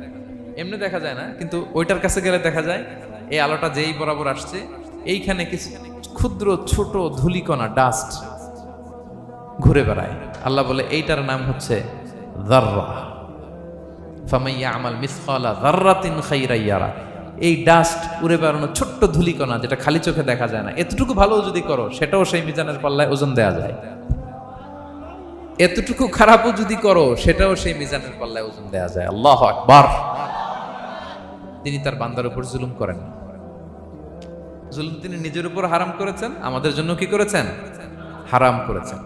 এমনি দেখা যায় না, কিন্তু ওইটার কাছে গেলে দেখা যায় এই আলোটা যেই বরাবর আসছে, এইখানে কিছু ক্ষুদ্র ছোট ধূলিকণা, ডাস্ট ঘুরে বেড়ায়। আল্লাহ বলে এইটার নাম হচ্ছে যাররা। ফামান ইয়ামাল মিসকালা যাররাতিন খাইরান ইয়ারা, এই ডাস্ট উড়ে বেড়ানো ছোট্ট ধূলিকণা যেটা খালি চোখে দেখা যায় না, এতটুকু ভালো যদি করো সেটাও সেই মিজানের পাল্লায় ওজন দেয়া যায়। এতটুকু খারাপও যদি করো সেটাও সেই মিজানের পাল্লায় ওজন দেয়া যায়। আল্লাহু আকবার। তিনি তার বান্দার উপর জুলুম করেন না। জুলুম তিনি নিজের উপর হারাম করেছেন, আমাদের জন্য কি করেছেন? হারাম করেছেন।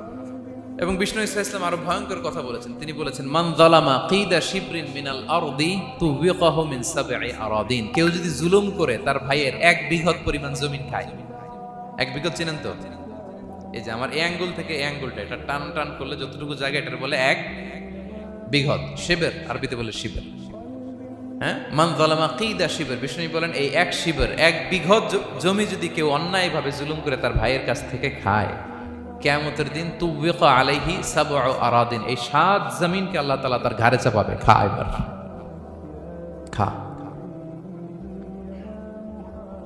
এবং বিষ্ণু ঈসা ইসলাম আরো ভয়ঙ্কর কথা বলেছেন। তিনি বলেছেন, মান যালামা কিদা শিবরিন মিনাল আরদি তুবিকাহু মিন সাবঈ আরাদিন, কেউ যদি জুলুম করে তার ভাইয়ের 1 বিঘত পরিমাণ জমিন খায়। 1 বিঘত চিনেন তো? এই যে আমার এই আঙ্গুল থেকে এই আঙ্গুলটা, এটা টান টান করলে যতটুকু জায়গা, এটার বলে 1 বিঘত। শিবের আরবিতে বলে শিবের। হ্যাঁ, মান যালামা কিদা শিবর, বিষ্ণু বলেন এই 1 শিবর, 1 বিঘত জমি যদি কেউ অন্যায়ভাবে জুলুম করে তার ভাইয়ের কাছ থেকে খায়, কিয়ামতের দিন তুবিকা আলাইহি সাবউ আরাদিন, এই 7 জমিনকে আল্লাহ তাআলা তার ঘাড়ে চাপাবে। খা, এবার খা।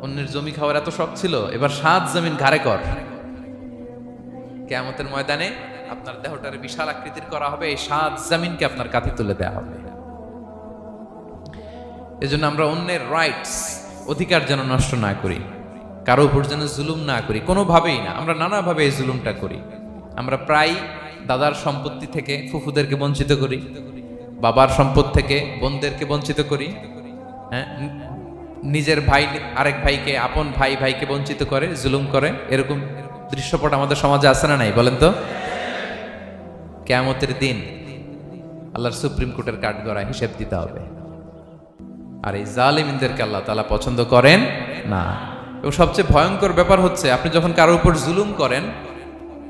অন্যের জমি খাওয়ার এত শখ ছিল, এবার 7 জমিন ঘাড়ে কর। কিয়ামতের ময়দানে আপনার দেহটারে বিশাল আকৃতির করা হবে, এই 7 জমিনকে আপনার কাঁধে তুলে দেওয়া হবে। এজন্য আমরা অন্যের রাইটস, অধিকার যেন নষ্ট না করি, কারো উপর যেন জুলুম না করি, কোনোভাবেই না। আমরা নানাভাবে এই জুলুমটা করি। আমরা প্রায় দাদার সম্পত্তি থেকে ফুফুদেরকে বঞ্চিত করি, বাবার সম্পদ থেকে বোনদেরকে বঞ্চিত করি। হ্যাঁ, নিজের ভাই আরেক ভাইকে, আপন ভাই ভাইকে বঞ্চিত করে, জুলুম করে। এরকম দৃশ্যপট আমাদের সমাজে আছে না নাই বলেন তো? কিয়ামতের দিন আল্লাহর সুপ্রিম কোর্টের কাঠগড়ায় হিসেব দিতে হবে। আর এই জালিমদেরকে আল্লাহ তাআলা পছন্দ করেন না। এবং সবচেয়ে ভয়ঙ্কর ব্যাপার হচ্ছে, আপনি যখন কারোর উপর জুলুম করেন,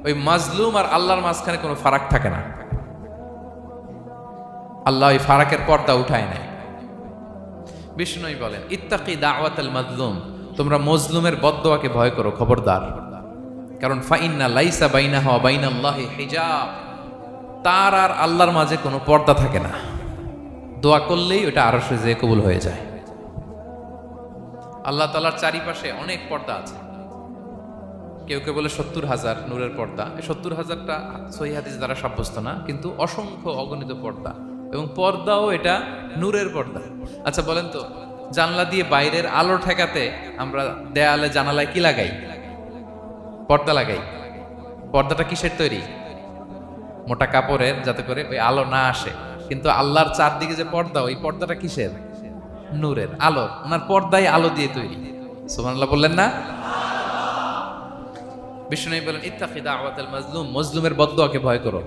ওই মাজলুম আর আল্লাহর মাঝখানে কোনো ফারাক থাকে না। আল্লাহ ওই ফারাকের পর্দা উঠায় নেয়। বিষ্ণুই বলেন, ইত্তাকি দাওয়াতাল মাজলুম, তোমরা মজলুমের বদদোয়াকে ভয় করো, খবরদার। কারণ ফাইন্না লাইসা বাইনাহা ওয়া বাইনাল্লাহি হিজাব, তার আর আল্লাহর মাঝে কোনো পর্দা থাকে না। দোয়া করলেই ওটা আরশে যেয়ে কবুল হয়ে যায়। আল্লাহ তাআলার চারিপাশে অনেক পর্দা আছে। কেউ কেউ বলে 70,000 নূরের পর্দা। 70,000টা সহিহ হাদিস দ্বারা সাব্যস্ত না, কিন্তু অসংখ্য অগণিত পর্দা, এবং পর্দাও এটা নূরের পর্দা। আচ্ছা বলেন তো, জানলা দিয়ে বাইরের আলো ঠেকাতে আমরা দেয়ালে জানালায় কি লাগাই? পর্দা লাগাই। পর্দাটা কিসের তৈরি? মোটা কাপড়ের, যাতে করে ওই আলো না আসে। কিন্তু আল্লাহর চারদিকে যে পর্দা, ওই পর্দাটা কিসের? নূরের, আলো। ওনার পর্দায় আলো দিয়ে তৈরি। সুবহানাল্লাহ বললেন না? বিষ্ণু বলেন, ইত্তাকি দাওয়াতাল মাজলুম, মজলুমের বদদোয়াকে ভয় করো।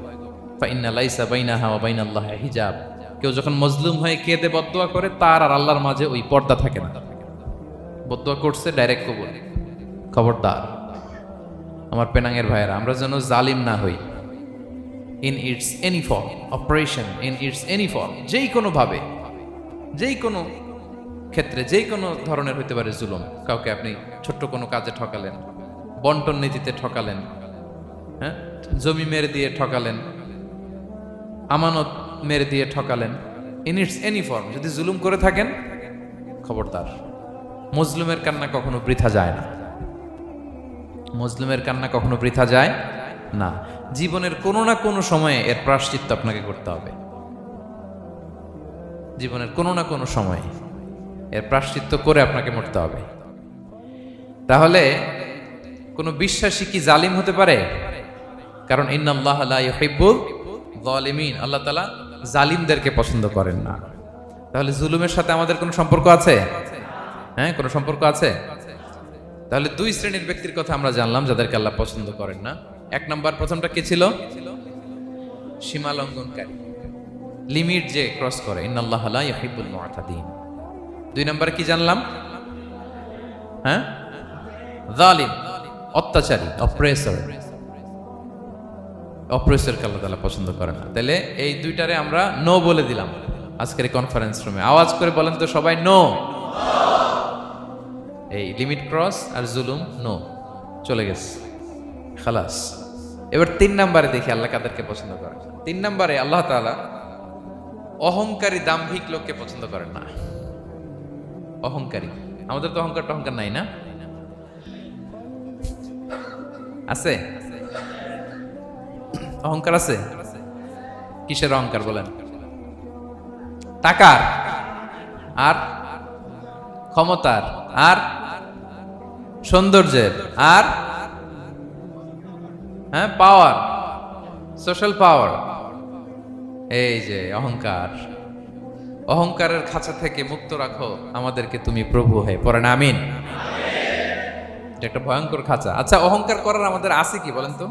ফাইন্না লাইসা বাইনাহা ওয়া বাইনাল্লাহি হিজাব, কেউ যখন মজলুম হয়ে কেঁদে বদদোয়া করে, তার আর আল্লাহর মাঝে ওই পর্দা থাকে না। বদদোয়া করছে, ডাইরেক্ট কবুল। খবরদার আমার পেনাঙ্গের ভাইয়েরা, আমরা যেন জালিম না হই। In it's any form, operation in it's any form, যেই কোনো ভাবে, যেই কোনো ক্ষেত্রে, যেই কোনো ধরনের হইতে পারে জুলুম। কাউকে আপনি ছোট্ট কোনো কাজে ঠকালেন, বন্টন নীতিতে ঠকালেন, হ্যাঁ, জমি মেরে দিয়ে ঠকালেন, আমানত মেরে দিয়ে ঠকালেন, ইন ইটস এনি ফর্ম। যদি জুলুম করে থাকেন, খবরদার, মজলুমের কান্না কখনো বৃথা যায় না। মজলুমের কান্না কখনো বৃথা যায় না। জীবনের কোনো না কোনো সময়ে এর প্রায়শ্চিত্ত আপনাকে করতে হবে। জীবনের কোনো না কোনো সময়ে এর প্রায়শ্চিত্ত করে আপনাকে মরতে হবে। তাহলে কোনো বিশ্বাসী কি জালিম হতে পারে? কারণ ইন্নাল্লাহা লা ইউহিব্বুল যালিমিন, আল্লাহ তাআলা জালিমদেরকে পছন্দ করেন না। তাহলে জুলুমের সাথে আমাদের কোনো সম্পর্ক আছে? হ্যাঁ, কোনো সম্পর্ক আছে? তাহলে দুই শ্রেণীর ব্যক্তির কথা আমরা জানলাম যাদেরকে আল্লাহ পছন্দ করেন না। এক নাম্বার, প্রথমটা কে ছিল? সীমা লঙ্ঘনকারী, লিমিট যে ক্রস করে, ইন্নাল্লাহা লা ইউহিব্বুল মুআতাদিন। দুই নাম্বার কি জানলাম? হ্যাঁ, জালিম, অত্যাচারী, অপ্রেসরকে আল্লাহ তাআলা পছন্দ করে না। তাহলে এই দুইটারে আমরা নো বলে দিলাম আজকের এই কনফারেন্স রুমে। আওয়াজ করে বলেন তো সবাই, নো। এই লিমিট ক্রস আর জুলুম, নো, চলে গেছে, খালাস। এবার তিন নাম্বারে দেখি আল্লাহ কাদেরকে পছন্দ করে। তিন নাম্বারে আল্লাহ তাআলা অহংকারী, দাম্ভিক লোককে পছন্দ করেন না। অহংকারী, আমাদের তো অহংকার টহংকার নাই না? আছে? অহংকার আছে? কিসের অহংকার বলেন? টাকার, আর ক্ষমতার, আর সৌন্দর্যের, আর হ্যাঁ পাওয়ার, সোশ্যাল পাওয়ার। এই যে অহংকার, অহংকারের খাঁচা থেকে মুক্ত রাখো আমাদেরকে তুমি প্রভু হয়ে। পড়েন আমিন। এটা একটা ভয়ঙ্কর খাঁচা। আচ্ছা, অহংকার করার আমাদের আছে কি বলেন তো?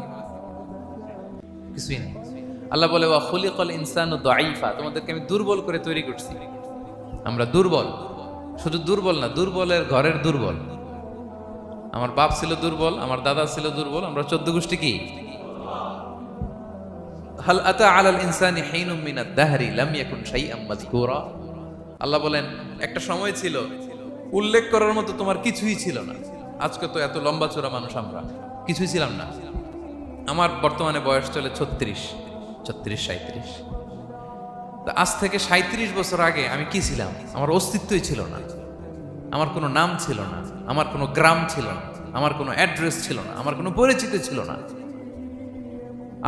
কিছুই নেই। আল্লাহ বলে ওয়া খুলিকাল ইনসানু দাঈফা, তোমাদেরকে আমি দুর্বল করে তৈরি করছি। আমরা দুর্বল, শুধু দুর্বল না, দুর্বলের ঘরের দুর্বল। আমার বাপ ছিল দুর্বল, আমার দাদা ছিল দুর্বল, আমরা 14 গোষ্ঠী কি? হাল আতা আলাল ইনসানি হিনুম মিনাদ দাহরি লাম ইয়াকুন শাইআম মাযকুরা। আল্লাহ বলেন একটা সময় ছিল উল্লেখ করার মতো তোমার কিছুই ছিল না। আজকে তো এত লম্বা চড়া মানুষ, আমরা কিছুই ছিলাম না। আমার বর্তমানে বয়স চলে 36, 37। আজ থেকে 37 বছর আগে আমি কি ছিলাম? আমার অস্তিত্বই ছিল না। আমার কোনো নাম ছিল না, আমার কোনো গ্রাম ছিল না, আমার কোনো অ্যাড্রেস ছিল না, আমার কোনো পরিচিত ছিল না।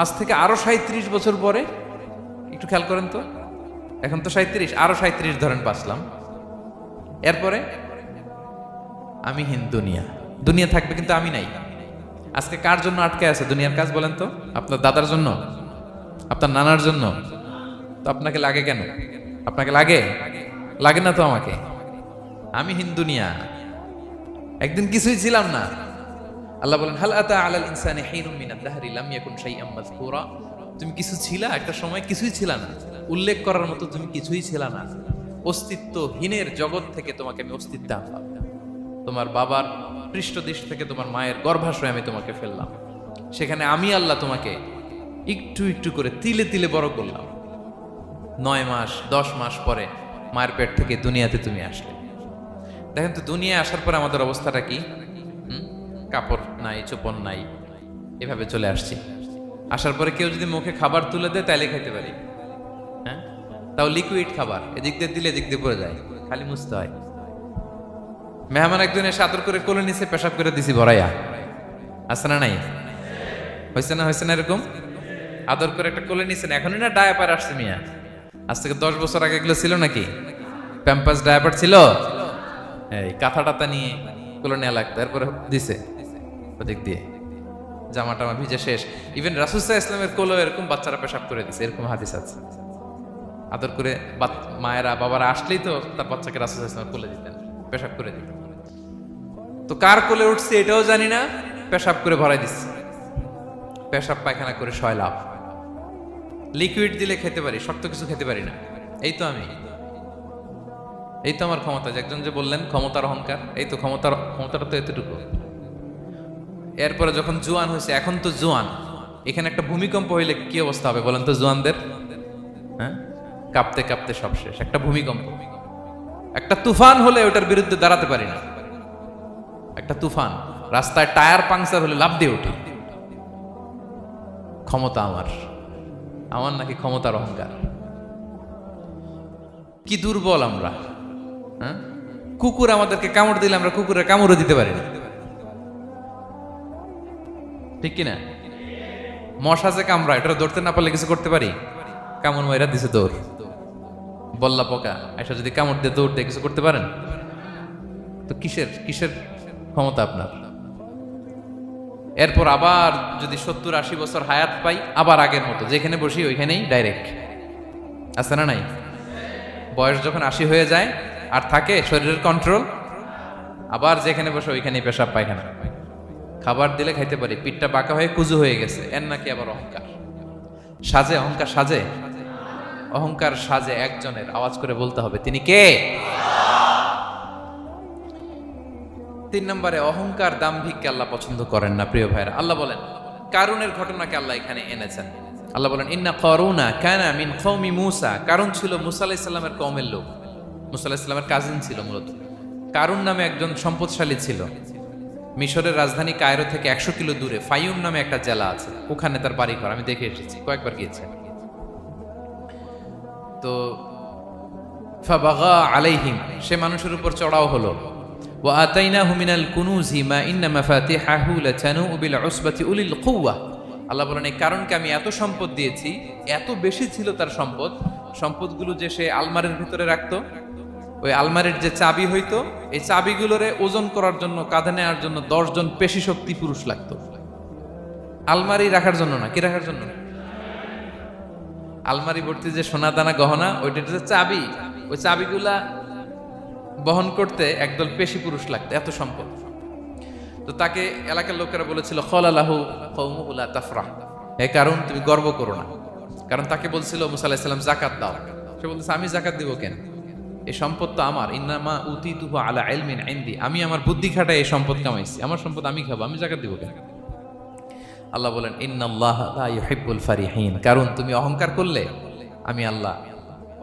আজ থেকে আরো 37 বছর পরে একটু খেয়াল করেন তো, এখন তো 37, আরো 37 ধরেন বাঁচলাম। এরপরে আমি দুনিয়া, দুনিয়া থাকবে কিন্তু আমি নাই। আজকে কার জন্য আটকে আছে দুনিয়ার কাজ বলেন তো? আপনার দাদার জন্য, আপনার নানার জন্য। তো আপনাকে লাগে কেন? আপনাকে লাগে? লাগে না তো আমাকে। আমি দুনিয়া, একদিন কিছুই ছিলাম না। আল্লাহ বলেন হাল আতা আলাল ইনসানি হিনুম মিনাদ দাহরি লাম ইয়াকুন শাইআম মাযকুরা। তুমি কিছু ছিলা, একটা সময় কিছুই ছিলা না, উল্লেখ করার মতো তুমি কিছুই ছিলা না। অস্তিত্বহীনের জগৎ থেকে তোমাকে আমি অস্তিত্ব আনলাম। তোমার বাবার পৃষ্ঠদেশ থেকে তোমার মায়ের গর্ভাশয়ে আমি তোমাকে ফেললাম। সেখানে আমি আল্লাহ তোমাকে একটু একটু করে তিলে তিলে বড় করলাম। 9 মাস 10 মাস পরে মায়ের পেট থেকে দুনিয়াতে তুমি আসলে। দেখেন তো দুনিয়ায় আসার পরে আমাদের অবস্থাটা কি? কাপড় নাই, চোপন নাই, এভাবে চলে আসছি। আসার পরে কেউ যদি মুখে খাবার তুলে দেয় তাইলে খাইতে পারি, হ্যাঁ, তাও লিকুইড খাবার। এদিক দিয়ে দিলে এদিক দিয়ে পড়ে যায়, খালি মুছতে হয়। মেহমান একজন এসে আদর করে কোলে নিচে পেশাব করে দিছি ভরাইয়া, আছে না নাই? হয়েছে না এরকম? আদর করে একটা কোলে নিছেন, এখনই না ডায়াপার আসছে মিয়া। আজ থেকে 10 বছর আগে এগুলো ছিল নাকি? প্যাম্পাস ডায়াপার ছিল, এই কাঁথা টাতা নিয়ে কোলে নেওয়া লাগতো, এরপরে দিছে ওদিক দিয়ে জামা টামা ভিজে শেষ। ইভেন রাসূল সাল্লাল্লাহু আলাইহি ওয়াসাল্লামের কোলে এরকম বাচ্চারা পেশাব করে দিছে, এরকম হাদিস আছে। আদর করে মায়েরা বাবারা আসলেই তো তার বাচ্চাকে রাসূল সাল্লাল্লাহু আলাইহি ওয়াসাল্লাম কোলে দিতেন, পেশাব করে দিতেন। তো কার কোলে উঠছে এটাও জানি না, পেশাব করে ভরাই দিচ্ছে। পেশাব পায়খানা করে শয়লাভ। লিকুইড দিলে খেতে পারি, শক্ত কিছু খেতে পারি না। এই তো আমি, এই তো আমার ক্ষমতা। একজন যে বললেন ক্ষমতার অহংকার, এই তো ক্ষমতাটা তো এতটুকু। এরপরে যখন জোয়ান হয়েছে, এখন তো জোয়ান, এখানে একটা ভূমিকম্প হইলে কি অবস্থা হবে বলেন তো জোয়ানদের? হ্যাঁ, কাঁপতে কাঁপতে সব শেষ। একটা ভূমিকম্প, একটা তুফান হলে ওটার বিরুদ্ধে দাঁড়াতে পারি না। একটা তুফান, রাস্তায় টায়ার পাংচার হলে লাফ দিয়ে উঠি। ক্ষমতা আমার নাকি ক্ষমতার অহংকার? কি দুর্বল আমরা। হ্যাঁ, কুকুর আমাদেরকে কামড় দিলে আমরা কুকুরের কামড়ও দিতে পারি না, ঠিক কিনা? মশা যে কামড়া, এটা ধরতে না পারলে কিছু করতে পারি? কামড় মাইরা দিছে দৌড়। বল্লা পোকা এসে যদি কামড় দিয়ে দৌড় দিয়ে কিছু করতে পারেন? তো কিসের কিসের ক্ষমতা আপনার? এরপর আবার যদি 70-80 বছর হায়াত পাই, আবার আগের মতো যেখানে বসি ওইখানেই ডাইরেক্ট, আছে না নাই? বয়স যখন 80 হয়ে যায় আর থাকে শরীরের কন্ট্রোল, আবার যেখানে বসে ওইখানেই পেশাব পায়খানা। খাবার দিলে খাইতে পারি, পিঠটা বাঁকা হয়ে কুজু হয়ে গেছে, এর নাকি আবার অহংকার সাজে? অহংকার সাজে? অহংকার সাজে একজনের, আওয়াজ করে বলতে হবে তিনি কে? 3 নম্বরে অহংকার দাম্ভিককে আল্লাহ পছন্দ করেন না। প্রিয় ভাইরা, আল্লাহ বলেন কারুনের ঘটনাকে আল্লাহ এখানে এনেছেন। আল্লাহ বলেন ইন্না কারুনা কানা মিন কওমি মূসা। কারুন ছিল মূসা আলাইহিস সালামের কওমের লোক, মূসা আলাইহিস সালামের কাজিন ছিল মূলত। কারুন নামে একজন সম্পদশালী ছিল। মিশরের রাজধানী কায়রো থেকে 100 কিলো দূরে ফাইউম নামে একটা জেলা আছে, ওখানে তার বাড়ি ঘর। আমি দেখে এসেছি, কয়েকবার গিয়েছি। তো ফাবাগা আলাইহিম, সে মানুষের উপর চড়াও হলো। ওয়া আতাইনাহু মিনাল কুনুজি মা ইন্না মাফাতিহাহু লাতানু বিল উসবাতি উলিল কুওয়া। আল্লাহ বলেন এই কারণকে আমি এত সম্পদ দিয়েছি, এত বেশি ছিল তার সম্পদ, সম্পদগুলো যে সে আলমারির ভিতরে রাখতো, ওই আলমারির যে চাবি হইতো, এই চাবিগুলোরে ওজন করার জন্য, কাঁধে নেওয়ার জন্য 10 জন পেশি শক্তি পুরুষ লাগতো। আলমারি রাখার জন্য না, কি রাখার জন্য? আলমারি ভর্তি যে সোনা দানা গহনা, ওইটা যে চাবি, ওই চাবিগুলা বহন করতে একদল পেশি পুরুষ লাগতো, এত সম্পদ। তো তাকে এলাকার লোকেরা বলেছিল খলালাহু কওমুহু লা তাফরাহ, হে কারণ তুমি গর্ব করো না। কারণ তাকে বলছিল মুসা আলাইহিস সালাম যাকাত দাও, সে বলতেছে আমি যাকাত দিব কেন? এই সম্পদ তো আমার। ইন্নামা উতিতুহু আলা ইলমিন ইনদি, আমি আমার বুদ্ধি খাটায় এই সম্পদ কামাইছি, আমার সম্পদ আমি খাবো, আমি যাকাত দিব কেন? আল্লাহ বলেন ইন্নাল্লাহা লা ইউহিব্বুল ফারিহিন। কারণ তুমি অহংকার করলে আমি আল্লাহ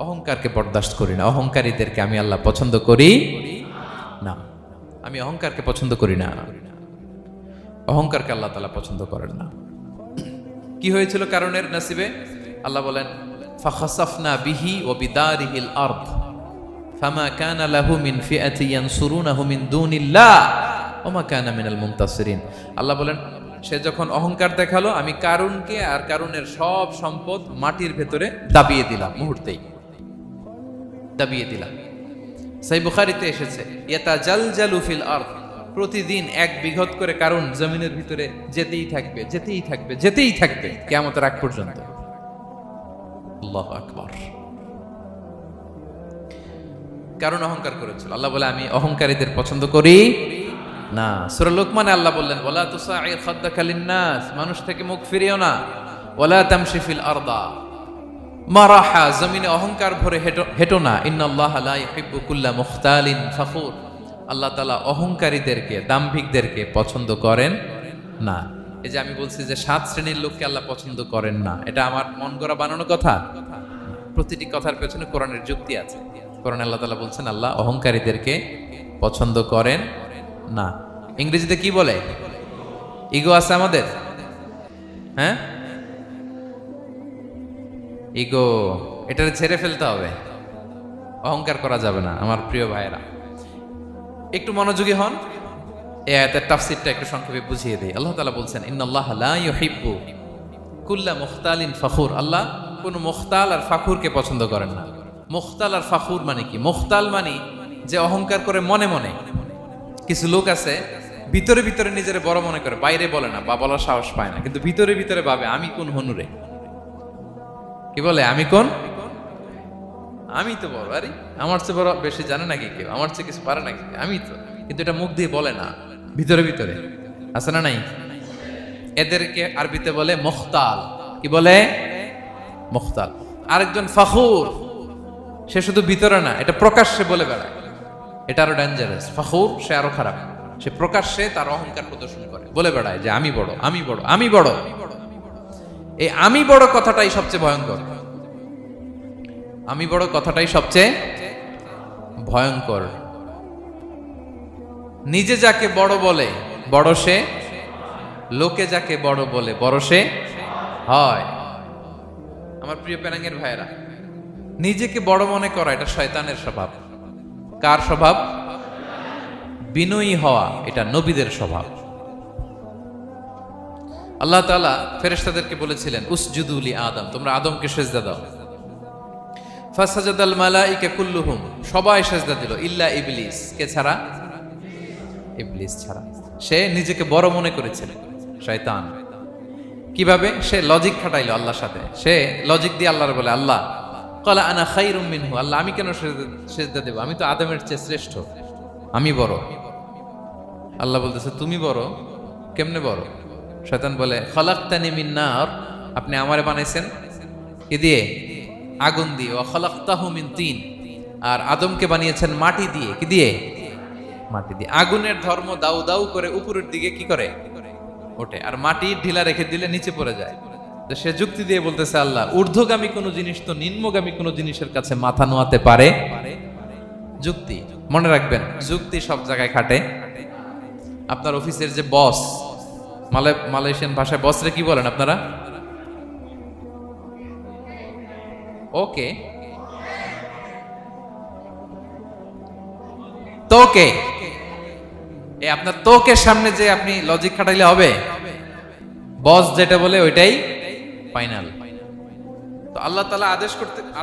অহংকারকে বরদাস্ত করি না, অহংকারীদেরকে আমি আল্লাহ পছন্দ করি না। আমি অহংকারকে পছন্দ করি না, অহংকারকে আল্লাহ তাআলা পছন্দ করেন না। কি হয়েছিল কারণের নসিবে? আল্লাহ বলেন ফাখাসাফনা বিহি ওয়া বিদারিহিল আরদ ফামা কানা লাহু মিন ফিআতি ইয়ানসুরুনাহু মিন দুনিল্লাহ ওয়া মা কানা মিনাল মুনতাসিরিন। আল্লাহ বলেন সে যখন অহংকার দেখালো, আমি কারুনকে আর কারুনের সব সম্পদ মাটির ভেতরে দাবিয়ে দিলাম, মুহূর্তেই দাবিয়ে দিলাম। সহিহ বুখারীতে এসেছে ইয়াতাজালজালু ফিল আরদ, প্রতিদিন 1 বিঘত করে কারুন জমিনের ভিতরে যেতেই থাকবে, যেতেই থাকবে, যেতেই থাকবে কিয়ামতের আগ পর্যন্ত। আল্লাহু আকবার। কারণ অহংকার করেছিল। আল্লাহ বলে আমি অহংকারীদের পছন্দ করি না। সূরা লোকমানে আল্লাহ বললেন ওয়ালা তুসাইর খাদ্দাকা লিন্নাস, মানুষ থেকে মুখ ফিরিও না। ওয়ালা তামশি ফিল আরদা মারাহা, জমিনে অহংকার ভরে হেঁটো না। ইন্নাল্লাহা লা ইউহিব্বু কুল্লা মুখতালিন ফখুর, আল্লাহ তাআলা অহংকারীদেরকে, দাম্ভিকদেরকে পছন্দ করেন না। এই যে আমি বলছি যে 7 শ্রেণীর লোককে আল্লাহ পছন্দ করেন না, এটা আমার মন গড়া বানানো কথা। প্রতিটি কথার পেছনে কোরআনের যুক্তি আছে। কোরআনে আল্লাহ তাআলা বলছেন আল্লাহ অহংকারীদেরকে পছন্দ করেন না। ইংরেজিতে কি বলে? ইগো আছে আমাদের, হ্যাঁ ইগো, এটা ছেড়ে ফেলতে হবে, অহংকার করা যাবে না। আমার প্রিয় ভাইয়েরা একটু মনোযোগী হন, এই আয়াতের তাফসীরটা একটু সংক্ষেপে বুঝিয়ে দেই। আল্লাহ তাআলা বলছেন ইন্নাল্লাহা লা ইউহিব্বু কুল্লা মুখতালিন ফখুর, আল্লাহ কোন মুখতাল আর ফাখুরকে পছন্দ করেন না। মুখতাল আর ফাখুর মানে কি? মুখতাল মানে যে অহংকার করে মনে মনে। কিছু লোক আছে ভিতরে ভিতরে নিজের বড় মনে করে, বাইরে বলে না বা বলার সাহস পায় না, কিন্তু ভিতরে ভিতরে ভাবে আমি কোন হনুরে, কি বলে আমি কোন, আমি তো বড়, আরে আমার চেয়ে বড় বেশি জানে নাকি কেউ, আমার চেয়ে কিছু পারে নাকি, আমি তো, কিন্তু এটা মুখ দিয়ে বলে না, ভিতরে ভিতরে আছে না নাই? এদেরকে আরবিতে বলে মুখতাল। কি বলে? মুখতাল। আরেকজন ফাখুর, সে শুধু ভিতরে না, এটা প্রকাশ্যে বলে বেড়ায়, এটা আরো ডেঞ্জারাস। ফাখুর সে আরো খারাপ, সে প্রকাশ্যে তার অহংকার প্রদর্শন করে, বলে বেড়ায় যে আমি বড়, আমি বড়, আমি বড়। এই আমি বড় কথাটাই সবচেয়ে ভয়ঙ্কর। আমি বড় কথাটাই সবচেয়ে ভয়ঙ্কর। নিজে যাকে বড় বলে বড় সে, লোকে যাকে বড় বলে বড় সে হয়। আমার প্রিয় পেনাঙ্গের ভাইয়েরা, নিজেকে বড় মনে করা এটা শয়তানের স্বভাব। কার স্বভাব? বিনয়ী হওয়া এটা নবীদের স্বভাব। আল্লাহ তাআলা ফেরেশতাদেরকে বলেছিলেন উসজুদু লি আদম, তোমরা আদমকে সিজদা দাও। ফাসাজাদাল মালাইকা কুল্লুহুম, সবাই সিজদা দিল ইল্লা ইবলিস, কে ছাড়া? ইবলিস ছাড়া। সে নিজেকে বড় মনে করেছিল, শয়তান। কিভাবে? সে লজিক খাটাইলো আল্লাহর সাথে। সে লজিক দিয়ে আল্লাহর বলে, আল্লাহ ক্বালা আনা খায়রুম মিনহু, আল্লাহ আমি কেন সিজদা দেব? আমি তো আদমের চেয়ে শ্রেষ্ঠ, আমি বড়। আল্লাহ বলতেছে তুমি বড়? কেমনে বড়? শয়তান বলে খলাকতানি মিন নার, আপনি আমারে বানাইছেন কি দিয়ে? আগুন দিয়ে। ওয়া খলাকতাহু মিন তিন, আর আদমকে বানিয়েছেন মাটি দিয়ে। কি দিয়ে? মাটি দিয়ে। আগুনের ধর্ম দাউ দাউ করে উপরের দিকে কি করে? ওঠে, আর মাটি ঢিলা রেখে দিলে নিচে পড়ে যায়। তো সে যুক্তি দিয়ে বলতেছে আল্লাহ ঊর্ধ্বগামী কোন জিনিস তো নিম্নগামী কোন জিনিসের কাছে মাথা নোয়াতে পারে? যুক্তি, মনে রাখবেন, যুক্তি সব জায়গায় খাটে। আপনার অফিসের যে বস, মালয়েশিয়ান ভাষায় বসরে কি বলেন আপনারা? ওকে, তোকে। এই আপনার তোকের সামনে যে আপনি লজিক খাটাইলে হবে? বস যেটা বলে ওইটাই ফাইনাল। তো আল্লাহ তাআলা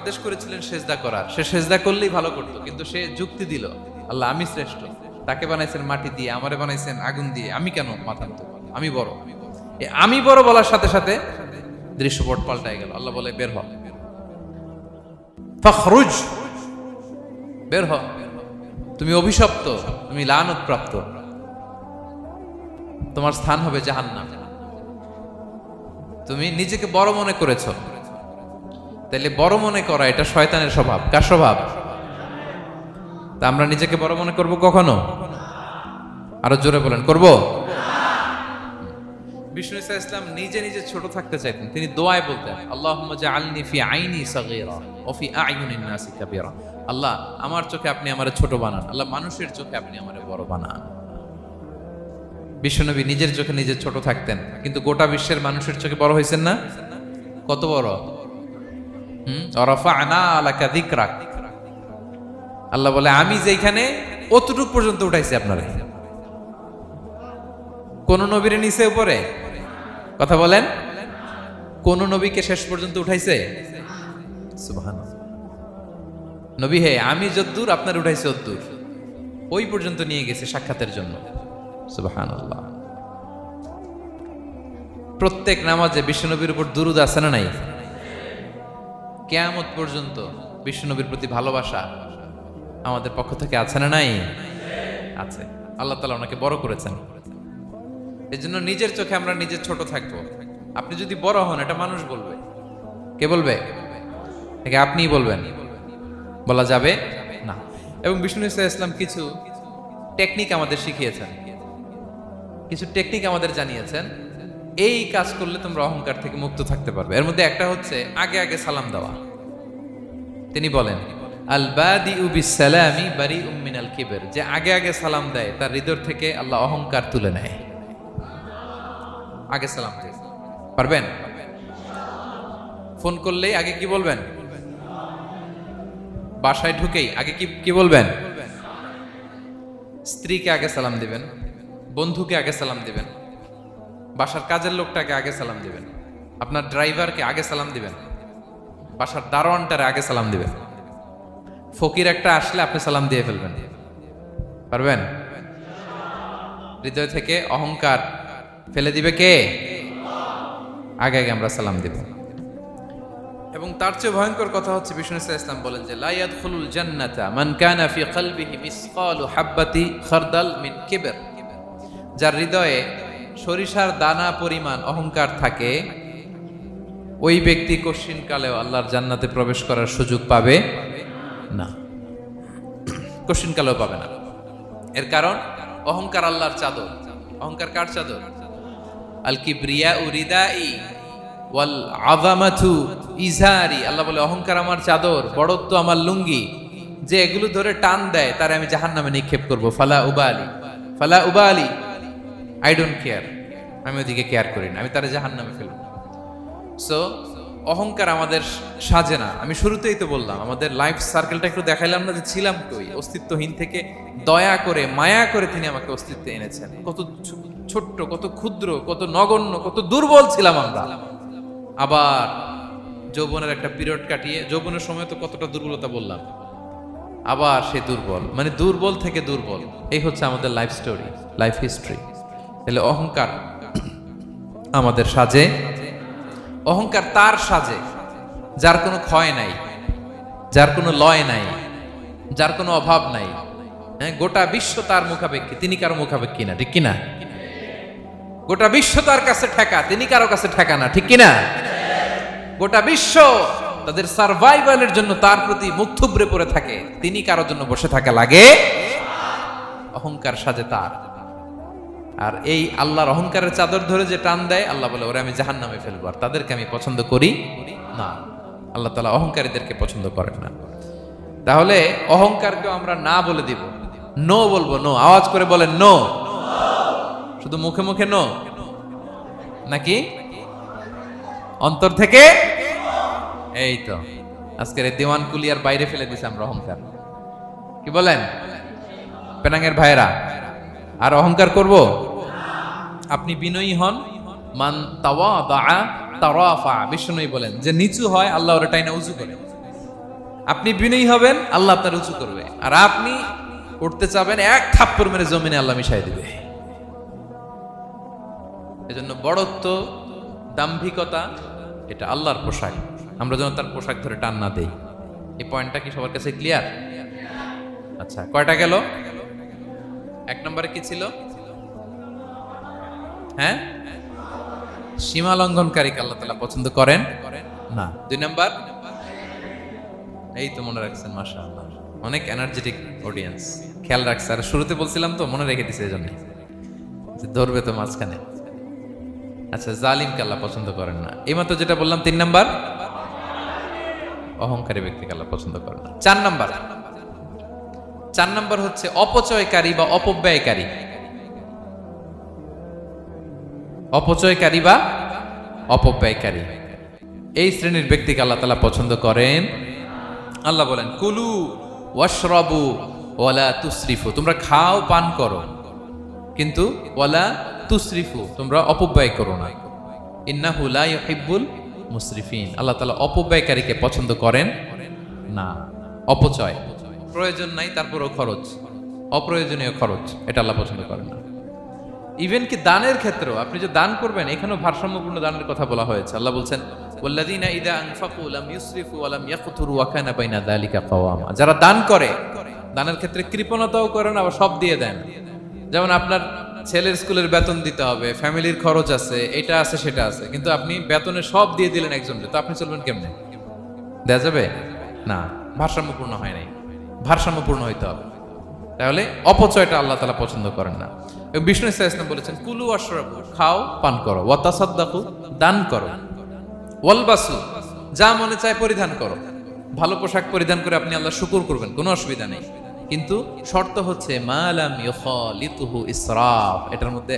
আদেশ করেছিলেন সেজদা করার। সে সেজদা করলেই ভালো করতো, কিন্তু সে যুক্তি দিল আল্লাহ আমি শ্রেষ্ঠ, তাকে বানাইছেন মাটি দিয়ে, আমারে বানাইছেন আগুন দিয়ে, আমি কেন মাথা নত? আমি বড়। আমি বড় বলার সাথে সাথে দৃশ্যপট পাল্টাই গেল। আল্লাহ বলে বের হ, ফাখরুজ, বের হ, তুমি অভিশপ্ত, তুমি লানত প্রাপ্ত, তোমার স্থান হবে জাহান্নাম। তুমি নিজেকে বড় মনে করেছো, তাহলে বড় মনে করা এটা শয়তানের স্বভাব। কার স্বভাব? তা আমরা নিজেকে বড় মনে করব কখনো? আরো জোরে বলেন, করব? বিষ্ণু ঈসা ইসলাম নিজে নিজে ছোট থাকতে চাইতেন। তিনি দোয়ায় বলতেন আল্লাহুম্মা জাআলনি ফি আইনি সাগীরা ওয়া ফি আ'য়ুনিন নাসি কাবীরা, আল্লাহ আমার চোখে আপনি আমারে ছোট বানান, আল্লাহ মানুষের চোখে আপনি আমারে বড় বানান। বিশ্বনবী নিজের চোখে নিজে ছোট থাকতেন, কিন্তু গোটা বিশ্বের মানুষের চোখে বড় হয়েছেন না? কত বড়! রাফা'না লাকা যিকরাক, আল্লাহ বলে আমি যেখানে অতটুক পর্যন্ত উঠাইছি আপনারে। কোন নবীর নিচে উপরে? কথা বলেন, কোন নবীকে শেষ পর্যন্ত উঠাইছে? সুবহানাল্লাহ। নবী হে আমি যদ্দূর আপনার উঠাইছে অদ্দূর, ওই পর্যন্ত নিয়ে গেছে সাক্ষাতের জন্য। সুবহানাল্লাহ। প্রত্যেক নামাজে বিশ্বনবীর উপর দুরূদ আছে না নাই? কিয়ামত পর্যন্ত বিশ্বনবীর প্রতি ভালোবাসা আমাদের পক্ষ থেকে আছে না নাই? আছে। আল্লাহ তাআলা ওনাকে বড় করেছেন। এজন্য নিজের চোখে আমরা নিজে ছোট থাকবো। আপনি যদি বড় হন এটা মানুষ বলবে। কে বলবে? একে আপনিই বলবেন? বলা যাবে না। এবং বিষ্ণু ঈসা ইসলাম কিছু টেকনিক আমাদের শিখিয়েছেন, কিছু টেকনিক আমাদের জানিয়েছেন। এই কাজ করলে তোমরা অহংকার থেকে মুক্ত থাকতে পারবে। এর মধ্যে একটা হচ্ছে আগে আগে সালাম দেওয়া। তিনি বলেন আল বাদিউ বিসসালামি বারিউম মিনাল কিবর, যে আগে আগে সালাম দেয় তার হৃদয় থেকে আল্লাহ অহংকার তুলে নেয়। আগে সালাম দিন, পারবেন? ফোন করলেই আগে কি বলবেন? বাসায় ঢুকেই আগে কি বলবেন? স্ত্রীকে আগে সালাম দিবেন, বন্ধুকে আগে সালাম দিবেন, বাসার কাজের লোকটাকে আগে সালাম দিবেন, আপনার ড্রাইভারকে আগে সালাম দিবেন, বাসার দারোয়ানটারে আগে সালাম দিবেন। ফকির একটা আসলে আপনি সালাম দিয়ে ফেলবেন। পারবেন? হৃদয় থেকে অহংকার ফেলে দিবে কে? আগে আগে আমরা সালাম দিব। এবং তার চেয়ে ভয়ঙ্কর কথা হচ্ছে বিষ্ণু ইসলাম বলেন যে লা ইয়াদখুলুল জান্নাতা মান কানা ফি কলবিহি মিসকালু হাববাতি খারদাল মিন কিবর, যার হৃদয়ে সরিষার দানা পরিমাণ অহংকার থাকে, ওই ব্যক্তি কশিনকালেও আল্লাহর জান্নাতে প্রবেশ করার সুযোগ পাবে না। কশিনকালেও পাবে না। এর কারণ অহংকার আল্লাহর চাদর। অহংকার কার চাদর? আল কিবরিয়া রিদাই ওয়াল আযামাতু ইজারি, আল্লাহ বলে অহংকার আমার চাদর, বড়ত্ব আমার লুঙ্গি। যে এগুলো ধরে টান দেয় তারে আমি জাহান্নামে নিক্ষেপ করব। ফালা উবালি, আই ডোন্ট কেয়ার, আমি ওদিকে কেয়ার করি না, আমি তারে জাহান্নামে ফেলব। সো অহংকার আমাদের সাজে না। আমি শুরুতেই তো বললাম, আমাদের লাইফ সার্কেলটা একটু দেখাইলাম না, যে ছিলাম কই, অস্তিত্বহীন থেকে দয়া করে মায়া করে তিনি আমাকে অস্তিত্বে এনেছেন। কত ছোট্ট, কত ক্ষুদ্র, কত নগণ্য, কত দুর্বল ছিলাম আমরা। আবার যৌবনের একটা পিরিয়ড কাটিয়ে, যৌবনের সময় তো কতটা দুর্বলতা বললাম, আবার সে দুর্বল, মানে দুর্বল থেকে দুর্বল। এই হচ্ছে আমাদের লাইফ স্টোরি, লাইফ হিস্ট্রি। তাহলে অহংকার আমাদের সাজে, অহংকার তার সাজে যার কোনো ক্ষয় নাই, যার কোনো লয় নাই, যার কোনো অভাব নাই। হ্যাঁ, গোটা বিশ্ব তার মুখাপেক্ষী, তিনি কারো মুখাপেক্ষী না, ঠিক কিনা? গোটা বিশ্ব তার কাছে ঠেকা, তিনি কারো কাছে ঠেকা না, ঠিক কিনা? গোটা বিশ্ব তাদের সার্ভাইভালের জন্য তার প্রতি মুখ থুবড়ে পড়ে থাকে, তিনি কারোর জন্য বসে থাকা লাগে। অহংকার সাজে তার। আর এই আল্লাহর অহংকারের চাদর ধরে যে টান দেয়, আল্লাহ বলে ওরা আমি জাহান্নামে ফেলবো, আর তাদেরকে আমি পছন্দ করি না। আল্লাহ তাআলা অহংকারীদেরকে পছন্দ করেন না। তাহলে অহংকারকে আমরা না বলে দিব, নো বলবো, নো। আওয়াজ করে বলেন নো। শুধু মুখে মুখে নো নাকি অন্তর থেকে? এই তো আজকের এই দেওয়ান কুলিয়ার বাইরে ফেলে দিছে আমরা অহংকার। কি বলেন পেনাঙ্গের ভাইরা? আর অহংকার করব? আপনি বিনয়ী হন। মান তাওয়াদা তারাফা, বিষ্ণুই বলেন যে নিচু হয় আল্লাহ ওরে টাইনা উঁচু করে। আপনি বিনয়ী হবেন, আল্লাহ আপনার উঁচু করবে। আর আপনি উঠতে চাবেন, এক থাপ্পড় মেরে জমিনে আল্লাহ মিশাই দিবে। এজন্য বড়ত্ব, দাম্ভিকতা এটা আল্লাহর পোশাক, আমরা যেন তার পোশাক ধরে টান না দেই। এই পয়েন্টটা কি সবার কাছে ক্লিয়ার? আচ্ছা, কয়টা গেল? এক নম্বরে কি ছিল? হ্যাঁ, সীমা লঙ্ঘনকারীকে আল্লাহ তাআলা পছন্দ করেন না। দুই নাম্বার, এই তো মনে রাখছেন, মাশাআল্লাহ, অনেক এনার্জেটিক অডিয়েন্স, খেয়াল রাখছে। আর শুরুতে বলছিলাম তো, মনে রেখে দিছে, এজন্য যে ধরবে তো মাঝখানে। আচ্ছা, জালিমকে আল্লাহ পছন্দ করেন না। এইমাত্র যেটা বললাম, তিন নাম্বার, অহংকারী ব্যক্তিকে আল্লাহ পছন্দ করেন না। চার নাম্বার হচ্ছে অপচয়কারী বা অপব্যয়কারী। অপচয়কারী বা অপব্যয়কারী, এই শ্রেণীর ব্যক্তিকে আল্লাহ তাআলা পছন্দ করেন। আল্লাহ বলেন কুলু ওয়াশরাবু ওয়ালা তুসরিফু, তোমরা খাও পান করো, কিন্তু ওয়ালা তুসরিফু, তোমরা অপব্যয় করো না। ইন্নাহু লা ইউহিব্বুল মুসরিফিন, আল্লাহ তাআলা অপব্যয়কারীকে পছন্দ করেন না। অপচয়, প্রয়োজন নাই তারপরও খরচ, অপ্রয়োজনীয় খরচ, এটা আল্লাহ পছন্দ করেন না। ইভেন কি দানের ক্ষেত্রেও, আপনি যে দান করবেন, এখানেও ভারসাম্যপূর্ণ দানের কথা বলা হয়েছে। আল্লাহ বলছেন ওয়াল্লাযীনা ইযা আনফাকু লাম ইউসরিফু ওয়া লাম ইয়াকতুরু ওয়া কানা বাইনা যালিকা কাওয়ামা, যারা দান করে, দানের ক্ষেত্রে কৃপণতাও করে না, আবার সব দিয়ে দেন। যেমন আপনার ছেলের স্কুলের বেতন দিতে হবে, ফ্যামিলির খরচ আছে, এটা আছে সেটা আছে, কিন্তু আপনি বেতনে সব দিয়ে দিলেন একজনকে, তো আপনি চলবেন কেমনে? দেয়া যাবে না, ভারসাম্যপূর্ণ হয় নাই, ভারসাম্যপূর্ণ হইতে হবে। তাহলে অপচয়টা আল্লাহ তাআলা পছন্দ করেন না। বিষ্ণু ইসা ইসলাম বলেছেন কুলু ওয়াশরাবু, খাও পান করো, ওয়া তাসাদ্দাকু, দান করো, ওয়ালবাসু, যা মনে চায় পরিধান করো। ভালো পোশাক পরিধান করে আপনি আল্লাহ শুকর করবেন, কোনো অসুবিধা নেই, কিন্তু শর্ত হচ্ছে মা লাম ইউখালিতুহু ইসরাফ, এটার মধ্যে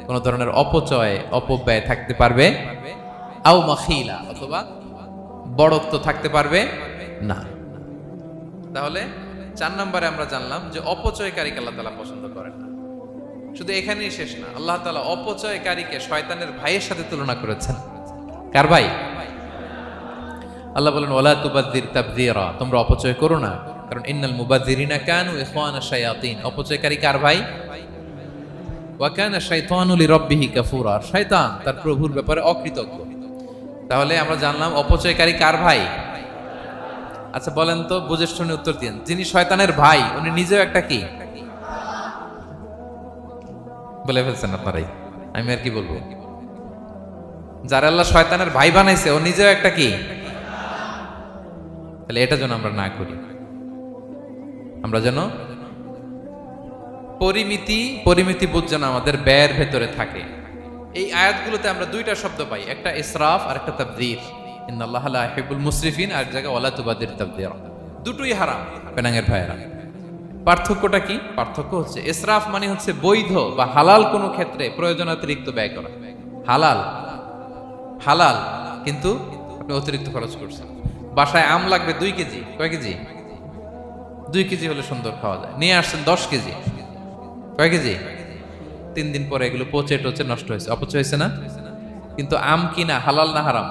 কোনো ধরনের অপচয়, অপব্যয় থাকতে পারবে, আও মাখিলা, অথবা বড়ত্ব থাকতে পারবে না। তাহলে 4 নম্বরে আমরা জানলাম যে অপচয়কারীকে আল্লাহ তাআলা পছন্দ করেন না। শুধু এখানেই শেষ না, আল্লাহ তাআলা অপচয়কারীকে শয়তানের ভাইয়ের সাথে তুলনা করেছেন। কার ভাই? আল্লাহ বলেন ওয়ালা তুবাযযির তাবযীরা, তোমরা অপচয় করো না, কারণ ইন্নাল মুবাযযিরিনা কানু ইখওয়ানা শায়াতিন, অপচয়কারী কার ভাই? ওয়া কানা শাইতানু লিরাব্বিহি কাফুরা, শয়তান তার প্রভুর ব্যাপারে অকৃতজ্ঞ। তাহলে আমরা জানলাম অপচয়কারী কার ভাই। আচ্ছা বলেন তো, বুঝে শুনে উত্তর দিন, যিনি শয়তানের ভাই উনি নিজেও একটা কি? বলে ফেলছেন আপনারাই, আমি আর কি বলবো। যারা আল্লাহ শয়তানের ভাই বানাইছে ও নিজেও একটা কি? তাহলে এটা যেন আমরা না করি, আমরা যেন পরিমিতি বোধ যেন আমাদের ব্যয়ের ভেতরে থাকে। এই আয়াতগুলোতে আমরা দুইটা শব্দ পাই, একটা ইসরাফ আর একটা তাবযীর। ইন্নাল্লাহা লা ইউহিব্বুল মুসরিফিন, আর জায়গা ওয়ালা তুবাযযির তাবযীরা, দুটোই হারাম পেনাঙ্গের ভাইয়েরা। পার্থক্যটা কি? পার্থক্য হচ্ছে ইসরাফ মানে হচ্ছে বৈধ বা হালাল কোনো ক্ষেত্রে প্রয়োজনাতিরিক্ত ব্যয় করা, হালাল, কিন্তু আপনি অতিরিক্ত খরচ করছেন। বাসায় আম লাগবে 2 কেজি, কয় কেজি? 2 কেজি হলে সুন্দর খাওয়া যায়। নিয়ে আসছেন 10 কেজি, কয় কেজি? 3 দিন পরে এগুলো পচে টচে নষ্ট হয়েছে, অপচয় হয়েছে না? কিন্তু আম কিনা হালাল না হারাম?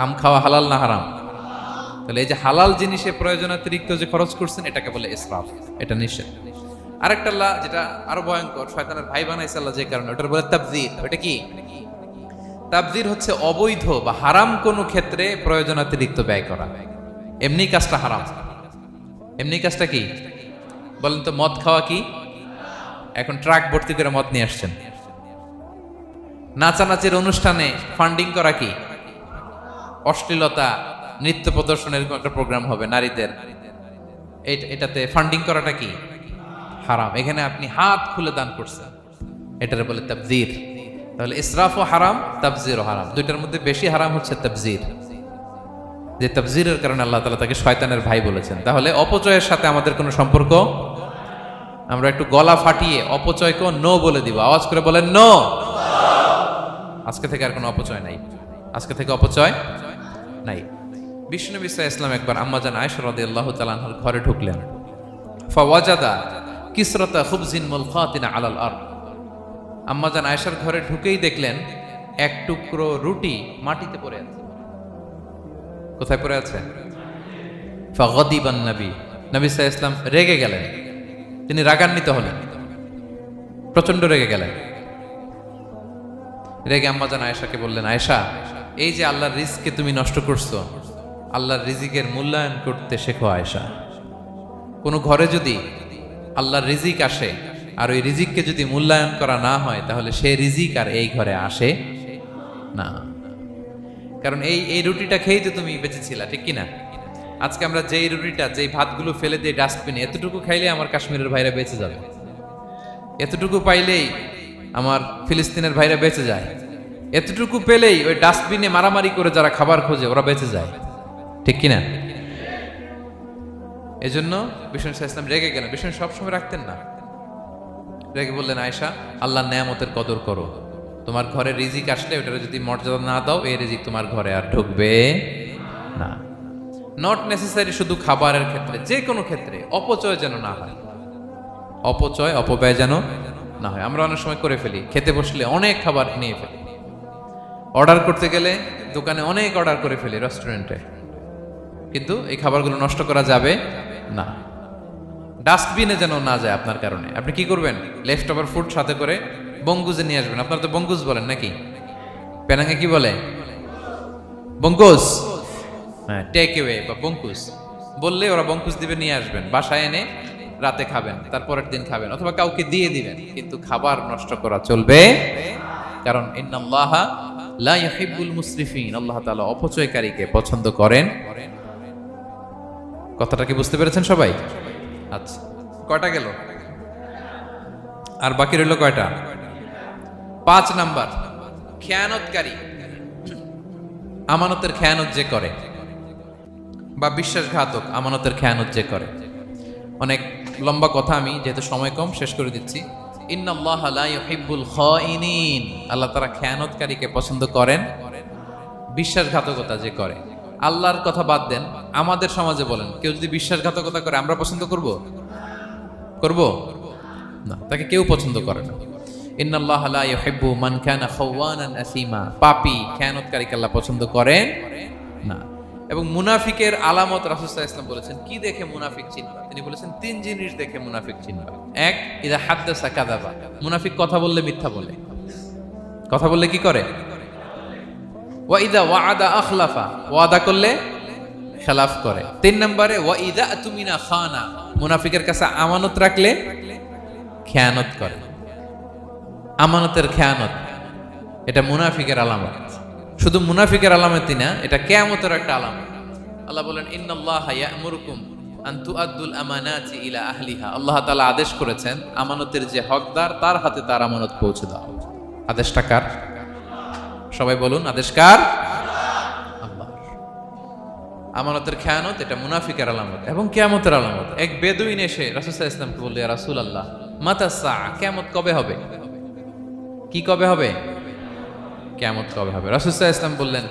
আম খাওয়া হালাল না হারাম? তাহলে এই যে হালাল জিনিসে প্রয়োজনাতিরিক্ত যে খরচ করছেন এটাকে বলে ইসরাফ, এটা নিষেধ। আরেকটা আল্লাহ যেটা আরো ভয়ঙ্কর, শয়তানের ভাই বানাইছে আল্লাহ যে কারণে, ওটার বলে তাবযীর। ওটা কি? তাবযীর হচ্ছে অবৈধ বা হারাম কোনো ক্ষেত্রে প্রয়োজনাতিরিক্ত ব্যয় করা। এমনি কাজটা হারাম। এমনি কাজটা কি বলেন তো? মদ খাওয়া কি? এখন ট্রাক ভর্তি করে মদ নিয়ে আসছেন। নাচানাচির অনুষ্ঠানে ফান্ডিং করা কি? অশ্লীলতা, নৃত্য প্রদর্শনের একটা প্রোগ্রাম হবে নারীদের, এটাতে ফান্ডিং করাটা কি? হারাম। এখানে আপনি হাত খুলে দান করছেন, এটারে বলে তাবযীর। তাহলে ইসরাফও হারাম, তাবযীরও হারাম। দুইটার মধ্যে বেশি হারাম হচ্ছে তাবযীর। যে তাবযীরের কারণে আল্লাহ তাআলা তাকে শয়তানের ভাই বলেছেন। তাহলে অপচয়ের সাথে আমাদের কোনো সম্পর্ক? আমরা একটু গলা ফাটিয়ে অপচয়কে নো বলে দিব। আওয়াজ করে বলেন নো। আজকে থেকে আর কোনো অপচয় নাই। আজকে থেকে অপচয় নাই। বিষ্ণুনবী সাল্লাল্লাহু আলাইহি ওয়াসাল্লাম একবার আম্মাজান আয়েশা রাদিয়াল্লাহু তাআলা আনহার ঘরে ঢুকলেন। ফাওয়াজাদা কিসরাতা খুবজিন মুলকাতিন আলাল আরদ। আম্মাজান আয়েশার ঘরে ঢুকেই দেখলেন এক টুকরো রুটি মাটিতে পড়ে আছে। কোথায় পড়ে আছে? ফাগাদিবান নবী সাল্লাল্লাহু আলাইহি ওয়াসাল্লাম রেগে গেলেন। তিনি রাগান্বিত হলেন, প্রচন্ড রেগে গেলেন। রেগে আম্মাজান আয়েশাকে বললেন, আয়েশা, এই যে আল্লাহর রিজকে তুমি নষ্ট করছো, আল্লাহর রিজিকের মূল্যায়ন করতে শেখো আয়েশা। কোনো ঘরে যদি আল্লাহর রিজিক আসে আর ওই রিজিককে যদি মূল্যায়ন করা না হয়, তাহলে সে রিজিক আর এই ঘরে আসে না। কারণ এই রুটিটা খেয়েই তো তুমি বেঁচেছিলা, ঠিক কিনা? আজকে আমরা যেই রুটিটা, যেই ভাতগুলো ফেলে দিয়ে ডাস্টবিনে, এতটুকু খাইলে আমার কাশ্মীরের ভাইরা বেঁচে যাবে, এতটুকু পাইলেই আমার ফিলিস্তিনের ভাইরা বেঁচে যায়, এতটুকু পেলেই ওই ডাস্টবিনে মারামারি করে যারা খাবার খোঁজে ওরা বেঁচে যায়, ঠিক কিনা? এজন্য বিষ্ণু ইসলাম রেগে গেলেন। বিষ্ণু সবসময় রাখতেন না। রেগে বললেন, আয়েশা, আল্লাহর নেয়ামতের কদর করো। তোমার ঘরে রিজিক আসলে ওটারে যদি মর্যাদা না দাও, এই রিজিক তোমার ঘরে আর ঢুকবে না। নট নেসেসারি শুধু খাবারের ক্ষেত্রে, যে কোনো ক্ষেত্রে অপচয় যেন না হয়। অপচয়, অপব্যয় যেন না হয়। আমরা অনেক সময় করে ফেলি, খেতে বসলে অনেক খাবার নিয়ে ফেলি, অর্ডার করতে গেলে দোকানে অনেক অর্ডার করে ফেলি, রেস্টুরেন্টে, কিন্তু এই খাবারগুলো নষ্ট করা যাবে না। ডাস্টবিনে যেন না যায় আপনার কারণে। আপনি কি করবেন? লেফট ওভার ফুড সাথে করে বঙ্গুজে নিয়ে আসবেন। আপনারা তো বঙ্গুজ বলেন নাকি? পেনাঙ্গে কি বলে? বঙ্কুজ। হ্যাঁ, টেক অ্যাওয়ে বা বঙ্কুজ বললে ওরা বঙ্কুজ দিবে, নিয়ে আসবেন, বাসায় এনে রাতে খাবেন, তারপরের দিন খাবেন, অথবা কাউকে দিয়ে দিবেন। কিন্তু খাবার নষ্ট করা চলবে, কারণ ইন্নাল্লাহা লা ইউহিব্বুল মুসরিফিন, আল্লাহ তাআলা অপচয়কারীকে পছন্দ করেন। কথাটা কি বুঝতে পেরেছেন সবাই? আচ্ছা, কয়টা গেল? আর বাকি রইল কয়টা? 5 নাম্বার, খেয়ানতকারী। আমানতের খেয়ানত যে করে, বা বিশ্বাসঘাতক আমানতের খেয়ানত যে করে। অনেক লম্বা কথা, আমি যেহেতু সময় কম শেষ করে দিচ্ছি। ইন্নাল্লাহা লা ইউহিব্বুল খাইনিন, আল্লাহ তাআলা খেয়ানতকারীকে পছন্দ করেন, বিশ্বাসঘাতকতা যে করে। আল্লাহর কথা বাদ দেন, আমাদের সমাজে বলেন, কেউ যদি বিশ্বাসঘাতকতা করে আমরা পছন্দ করব? করব না, তাকে কেউ পছন্দ করে না। ইন্নাল্লাহা লা ইউহিব্বু মান কানা খাওয়ানান আসিমা, পাপী খেয়ানতকারীকে আল্লাহ পছন্দ করেন না। এবং মুনাফিকের আলামত রাসূল সাল্লাল্লাহু আলাইহি ওয়াসাল্লাম বলেছেন, কি দেখে মুনাফিক চিনবা? তিনি বলেছেন 3 জিনিস দেখে মুনাফিক চিনবা। 1, ইযা হাদ্দাসা কাযাবা, মুনাফিক কথা বললে মিথ্যা বলে। কথা বললে কি করে? ওয়া ইযা ওয়াআদা আখলাফা, ওয়াদা করলে খেলাফ করে। 3 নম্বরে ওয়া ইযা আতুমিনা খানা, মুনাফিকের কাছে আমানত রাখলে খেয়ানত করে। আমানতের খেয়ানত, এটা মুনাফিকের আলামত। শুধু মুনাফিকের আলামতই না, এটা কিয়ামতের একটা আলামত। আল্লাহ বলেন, ইন্নাল্লাহা ইয়া'মুরুকুম আন তুআদ্দুল আমানাতি ইলা আহলিহা, আল্লাহ তাআলা আদেশ করেছেন আমানতের যে হকদার তার হাতে তার আমানত পৌঁছে দাও। আদেশটা কার? সবাই বলুন, আদেশ কার? আল্লাহর। আমানতের খেয়ানত এটা মুনাফিকের আলামত এবং কিয়ামতের আলামত। এক বেদুইন এসে রাসূল সাল্লাল্লাহু আলাইহি ওয়াসাল্লামকে বলল, ইয়া রাসূলুল্লাহ, মাতা সাআ, কিয়ামত কবে হবে? কি কবে হবে? কিয়ামত কবে হবে? রাসূল সাল্লাল্লাহু আলাইহি ওয়াসাল্লাম বললেন,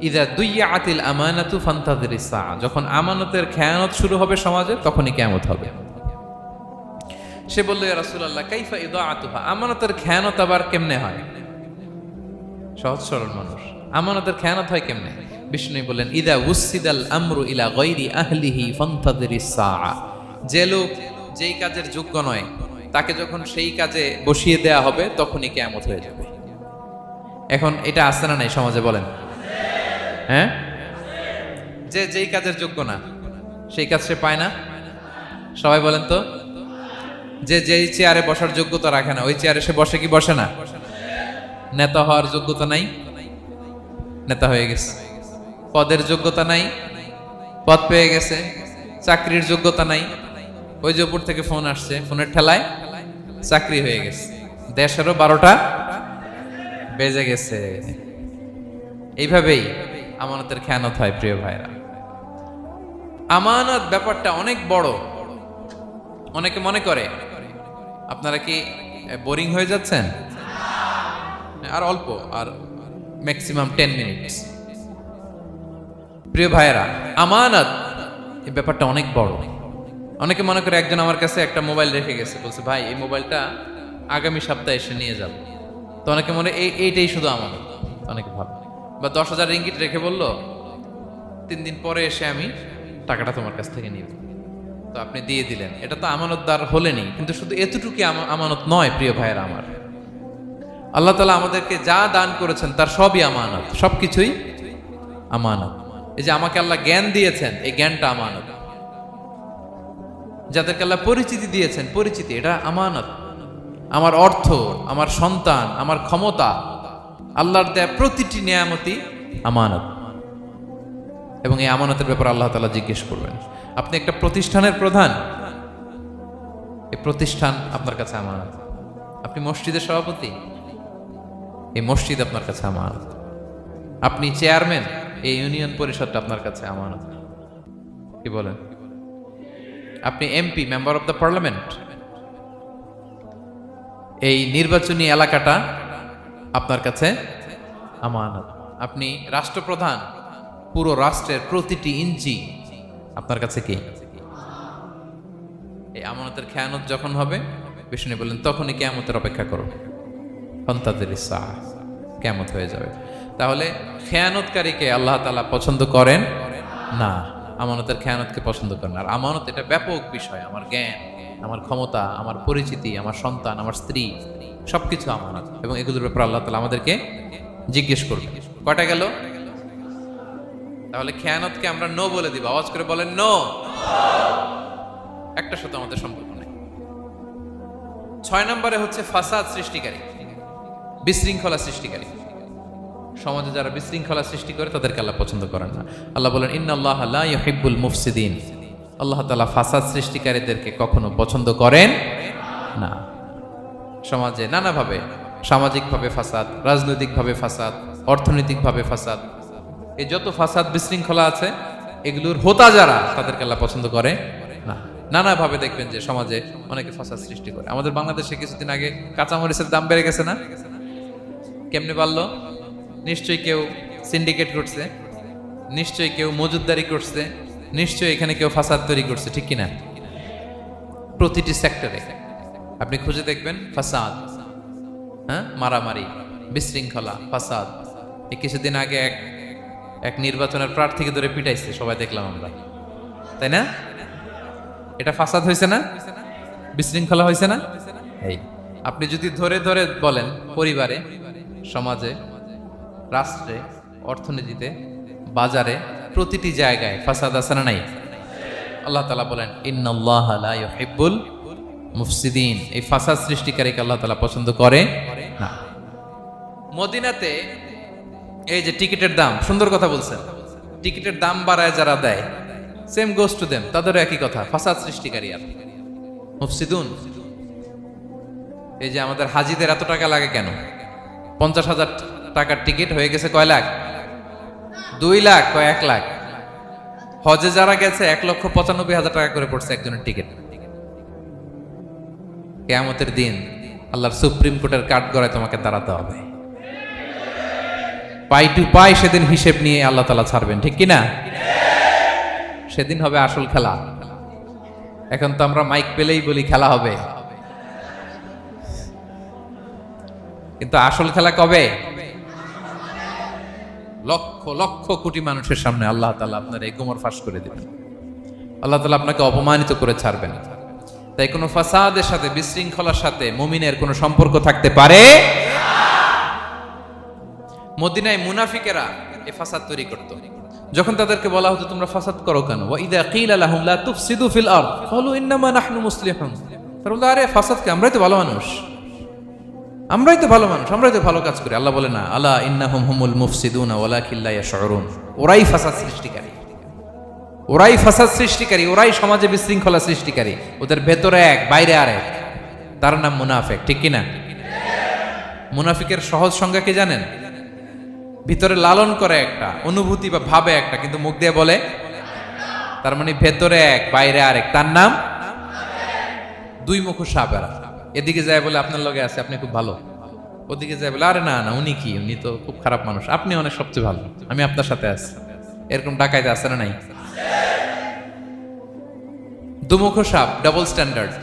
ইযা দুইয়াতিল আমানাতু ফান্তাযিরিস সাআ, যখন আমানতের খেয়ানত শুরু হবে সমাজে তখনই কিয়ামত হবে। সে বলল, ইয়া রাসূলুল্লাহ কাইফা ইদাআতুহা, আমানতের খেয়ানত আবার কেমনে হয়? সহজ সরল মানুষ, আমানতের খেয়ানত হয় কেমনে? বিষ্ণু বললেন, ইদা উসিদাল আমরু ইলা গায়রি আহলিহি ফান্তাযিরিস সাআ, যে লোক যেই কাজের যোগ্য নয় তাকে যখন সেই কাজে বসিয়ে দেয়া হবে তখনই কিয়ামত হয়ে যাবে। এখন এটা আছে না নাই সমাজে বলেন? হ্যাঁ, যে যেই কাজের যোগ্য না সেই কাজ সে পায় না। সবাই বলেন তো, যে যেই চেয়ারে বসার যোগ্যতা রাখে না ওই চেয়ারে সে বসে কি বসে না? নেতা হওয়ার যোগ্যতা নাই, নেতা হয়ে গেছে। পদের যোগ্যতা নাই, পদ পেয়ে গেছে। চাকরির যোগ্যতা নাই, ওই যে উপর থেকে ফোন আসছে, ফোনের ঠেলায় চাকরি হয়ে গেছে। দেশেরও 12টা বেজে গেছে। এইভাবেই আমানতের খেয়ানত হয়। প্রিয় ভাইরা, আমানত ব্যাপারটা অনেক বড়। অনেকে মনে করে, আপনারা কি বোরিং হয়ে যাচ্ছেন? আর অল্প, আর ম্যাক্সিমাম 10 মিনিটস। প্রিয় ভাইরা, আমানত এই ব্যাপারটা অনেক বড়। অনেকে মনে করে, একজন আমার কাছে একটা মোবাইল রেখে গেছে, বলছে ভাই এই মোবাইলটা আগামী সপ্তাহে এসে নিয়ে যাব। তো অনেকে মনে এইটাই শুধু আমানত, অনেকে ভাবে। বা 10,000 রিঙ্গিট রেখে বলল 3 দিন পরে এসে আমি টাকাটা তোমার কাছ থেকে নিব। তো আপনি দিয়ে দিলেন, এটা তো আমানতদার হলেনি। কিন্তু শুধু এতটুকু আমানত নয় প্রিয় ভাইয়েরা আমার। আল্লাহ তাআলা আমাদেরকে যা দান করেছেন তার সবই আমানত, সবকিছুই আমানত। এই যে আমাকে আল্লাহ জ্ঞান দিয়েছেন, এই জ্ঞানটা আমানত। যাদেরকে আল্লাহ পরিচিতি দিয়েছেন, পরিচিতি এটা আমানত। আমার অর্থ, আমার সন্তান, আমার ক্ষমতা, আল্লাহর দেয়া প্রতিটি নিয়ামতই আমানত। এবং এই আমানতের ব্যাপারে আল্লাহ তাআলা জিজ্ঞেস করবেন। আপনি একটা প্রতিষ্ঠানের প্রধান, এই প্রতিষ্ঠান আপনার কাছে আমানত। আপনি মসজিদের সভাপতি, এই মসজিদ আপনার কাছে আমানত। আপনি চেয়ারম্যান, এই ইউনিয়ন পরিষদটা আপনার কাছে আমানত। কি বলেন? আপনি MP, member of the parliament, এই নির্বাচনী এলাকাটা আপনার কাছে আমানত। আপনি রাষ্ট্রপ্রধান, পুরো রাষ্ট্রের প্রতিটি ইঞ্চি আপনার কাছে কি? এই আমানতের খেয়ানত যখন হবে, বিষ্ণু বললেন তখনই কিয়ামতের অপেক্ষা করো, ফান্তাযিরিস সাআ, কিয়ামত হয়ে যাবে। তাহলে খেয়ানতকারীকে আল্লাহ তাআলা পছন্দ করেন না, আমানতের খেয়ানতকে পছন্দ করেন। আর আমানত এটা ব্যাপক বিষয়। আমার জ্ঞান, আমার ক্ষমতা, আমার পরিচিতি, আমার সন্তান, আমার স্ত্রী, সবকিছু আমানত। এবং এগুলোর ব্যাপারে আল্লাহ তাআলা আমাদেরকে জিজ্ঞেস করবেন। কয়টা গেল? তাহলে খেয়ানতকে আমরা নো বলে দিব। আওয়াজ করে বলেন নো। একটা সাথে আমাদের সম্পর্ক নেই। 6 নম্বরে হচ্ছে ফাসাদ সৃষ্টিকারী, বিশৃঙ্খলা সৃষ্টিকারী। সমাজে যারা বিশৃঙ্খলা সৃষ্টি করে তাদেরকে আল্লাহ পছন্দ করেন না। আল্লাহ বলেন, ইন্নাল্লাহা লা ইউহিব্বুল মুফসিদিন, আল্লাহ তাআলা ফাসাদ সৃষ্টিকারীদেরকে কখনো পছন্দ করেন না। সমাজে নানাভাবে, সামাজিকভাবে ফাসাদ, রাজনৈতিকভাবে ফাসাদ, অর্থনৈতিকভাবে ফাসাদ, এই যত ফাসাদ বিশৃঙ্খলা আছে এগুলোর হোতা যারা, তাদেরকে আল্লাহ পছন্দ করে না। নানাভাবে দেখবেন যে সমাজে অনেকে ফাসাদ সৃষ্টি করে। আমাদের বাংলাদেশে কিছুদিন আগে কাঁচামরিচের দাম বেড়ে গেছে না? কেমনে বাড়লো? নিশ্চয়ই কেউ সিন্ডিকেট করছে, নিশ্চয়ই কেউ মজুদদারি করছে, নিশ্চয়ই এখানে কেউ ফাসাদ তৈরি করছে, ঠিক কিনা? প্রতিটি সেক্টরে আপনি খুঁজে দেখবেন ফাসাদ, হ্যাঁ, মারামারি, বিশৃঙ্খলা, ফাসাদ। এই কিছুদিন আগে এক নির্বাচনের প্রার্থীকে ধরে পিটাইছে, সবাই দেখলাম আমরা, তাই না? এটা ফাসাদ হয়েছে না? বিশৃঙ্খলা হয়েছে না? এই আপনি যদি ধরে ধরে বলেন, পরিবারে, সমাজে, রাষ্ট্রে, অর্থনীতিতে, বাজারে, প্রতিটি জায়গায় ফাসাদ আছে না নাই? আল্লাহ তাআলা বলেন, ইন্নাল্লাহা লা ইউহিব্বুল মুফসিদিন, এই ফাসাদ সৃষ্টিকারীকে আল্লাহ তাআলা পছন্দ করে না। মদিনাতে এই যে টিকিটের দাম, সুন্দর কথা বলছেন, টিকিটের দাম বাড়ায় যারা দেয়, সেম গোস টু দেম, তাদেরও একই কথা, ফাসাদ সৃষ্টিকারী আর মুফসিদুন। এই যে আমাদের হাজিদের এত টাকা লাগে কেন? 50,000 টাকার টিকিট হয়ে গেছে কয় লাখ? 2 লাখ, কয় 1 লাখ। হজে যারা গেছে 1,95,000 টাকা করে পড়ছে একজনের টিকিট। কিয়ামতের দিন আল্লাহর সুপ্রিম কোর্টের কাঠগড়ায় তোমাকে দাঁড়াতে হবে। পাই টু পাই সেদিন হিসেব নিয়ে আল্লাহ তাআলা ছাড়বেন, ঠিক কি না? সেদিন হবে আসল খেলা। এখন তো আমরা মাইক পেলেই বলি খেলা হবে, কিন্তু আসল খেলা কবে? লক্ষ লক্ষ কোটি মানুষের সামনে আল্লাহ তাআলা আপনার এই কোমর ফাঁস করে দিবেন। আল্লাহ তাআলা আপনাকে অপমানিত করে ছাড়বেন। তাই কোনো ফাসাদের সাথে, বিশৃঙ্খলার সাথে মুমিনের কোনো সম্পর্ক থাকতে পারে না। মদিনায় মুনাফিকেরা এই ফাসাদ তৈরি করত। যখন তাদেরকে বলা হতো তোমরা ফাসাদ করো কেন, ওয়া ইযা কিলা লাহুম লা তুফসিদু ফিল আরদ ক্বালু ইন্নামা নাহনু মুসলিহুন, তারা বলতো আরে ফাসাদ কি, আমরাই তো ভালো মানুষ, আমরাই তো ভালো মানুষ, আমরাই তো ভালো কাজ করি। আল্লাহ বলে না, আলা ইন্নাহুম হুমুল মুফসিদুনা ওয়ালাকিন লা ইয়াশউরুন, ওরাই ফাসাদ সৃষ্টিকারী, ওরাই ফাসাদ সৃষ্টিকারী, ওরাই সমাজে বিশৃঙ্খলা সৃষ্টিকারী। ওদের ভেতরে এক, বাইরে আরেক, তার নাম মুনাফিক, ঠিক কিনা? মুনাফিকের সহজ সংজ্ঞা কি জানেন? ভিতরে লালন করে একটা অনুভূতি বা ভাবে একটা, কিন্তু মুখ দিয়ে বলে, তার মানে ভেতরে এক বাইরে আরেক, তার নাম দুই মুখ সাপেরা। এদিকে যায় বলে আপনার লগে আছে, আপনি খুব ভালো, ওদিকে যায় বলে আরে না না উনি কি, উনি তো খুব খারাপ মানুষ, আপনি অনেক সবচেয়ে ভালো, আমি আপনার সাথে আছি। এরকম ডাকাইতে আছে না নাই? দুমুখ সাপ, ডাবল স্ট্যান্ডার্ড,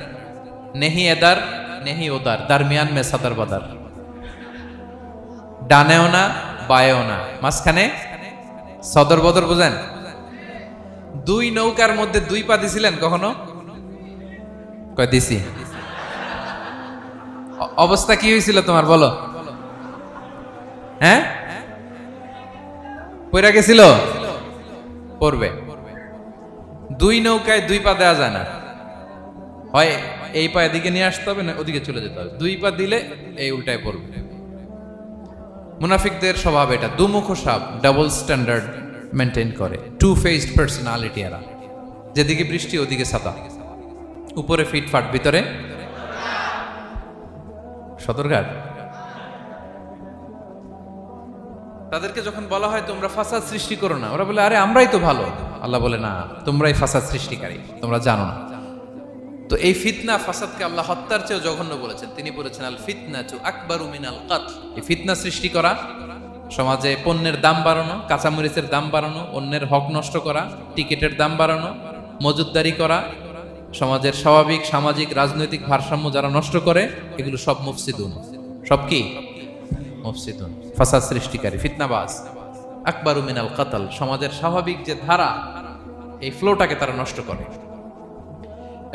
নেহি এদার নেহি ওদার, দারমিয়ান মে সাদার বাদার, ডানেও না বায়েও না, মাঝখানে সদর বদর, বুঝেন? দুই নৌকার মধ্যে দুই পা দিছিলেন কখনো? কয় দিছি। অবস্থা কি হয়েছিল তোমার বলো? হ্যাঁ, পড়ে গেছিল? পড়বে। দুই নৌকায় দুই পা দেওয়া যায় না, হয় এই পা এদিকে নিয়ে আসতে হবে, না ওদিকে চলে যেতে হবে। দুই পা দিলে এই উল্টায় পড়বে। মুনাফিকদের স্বভাব এটা, দুমুখ সাপ, ডাবল স্ট্যান্ডার্ড মেনটেন করে, টু ফেসড পার্সোনালিটি এরা। যেদিকে বৃষ্টি ওদিকে ছাতা, উপরে ফিটফাট, ভিতরে সদরঘাট। তাদেরকে যখন বলা হয় তোমরা ফাসাদ সৃষ্টি করো না, ওরা বলে আরে আমরাই তো ভালো। আল্লাহ বলে না, তোমরাই ফাসাদ সৃষ্টিকারী, তোমরা জানো না। তো এই ফিতনা ফাসাদকে আল্লাহ হত্যার চেয়েও জঘন্য বলেছেন। তিনি বলেছেন আল ফিতনাতু আকবারু মিনাল কতল। এই ফিতনা সৃষ্টি করা, সমাজে পণ্যের দাম বাড়ানো, কাঁচামরিচের দাম বাড়ানো, অন্যের হক নষ্ট করা, টিকিটের দাম বাড়ানো, মজুদদারি করা, সমাজের স্বাভাবিক সামাজিক রাজনৈতিক ভারসাম্য যারা নষ্ট করে, এগুলো সব মুফসিদুন। সব কি? মুফসিদুন, ফাসাদ সৃষ্টিকারী, ফিতনাবাজ। আকবারু মিনাল কতল, সমাজের স্বাভাবিক যে ধারা, এই ফ্লোটাকে তারা নষ্ট করে।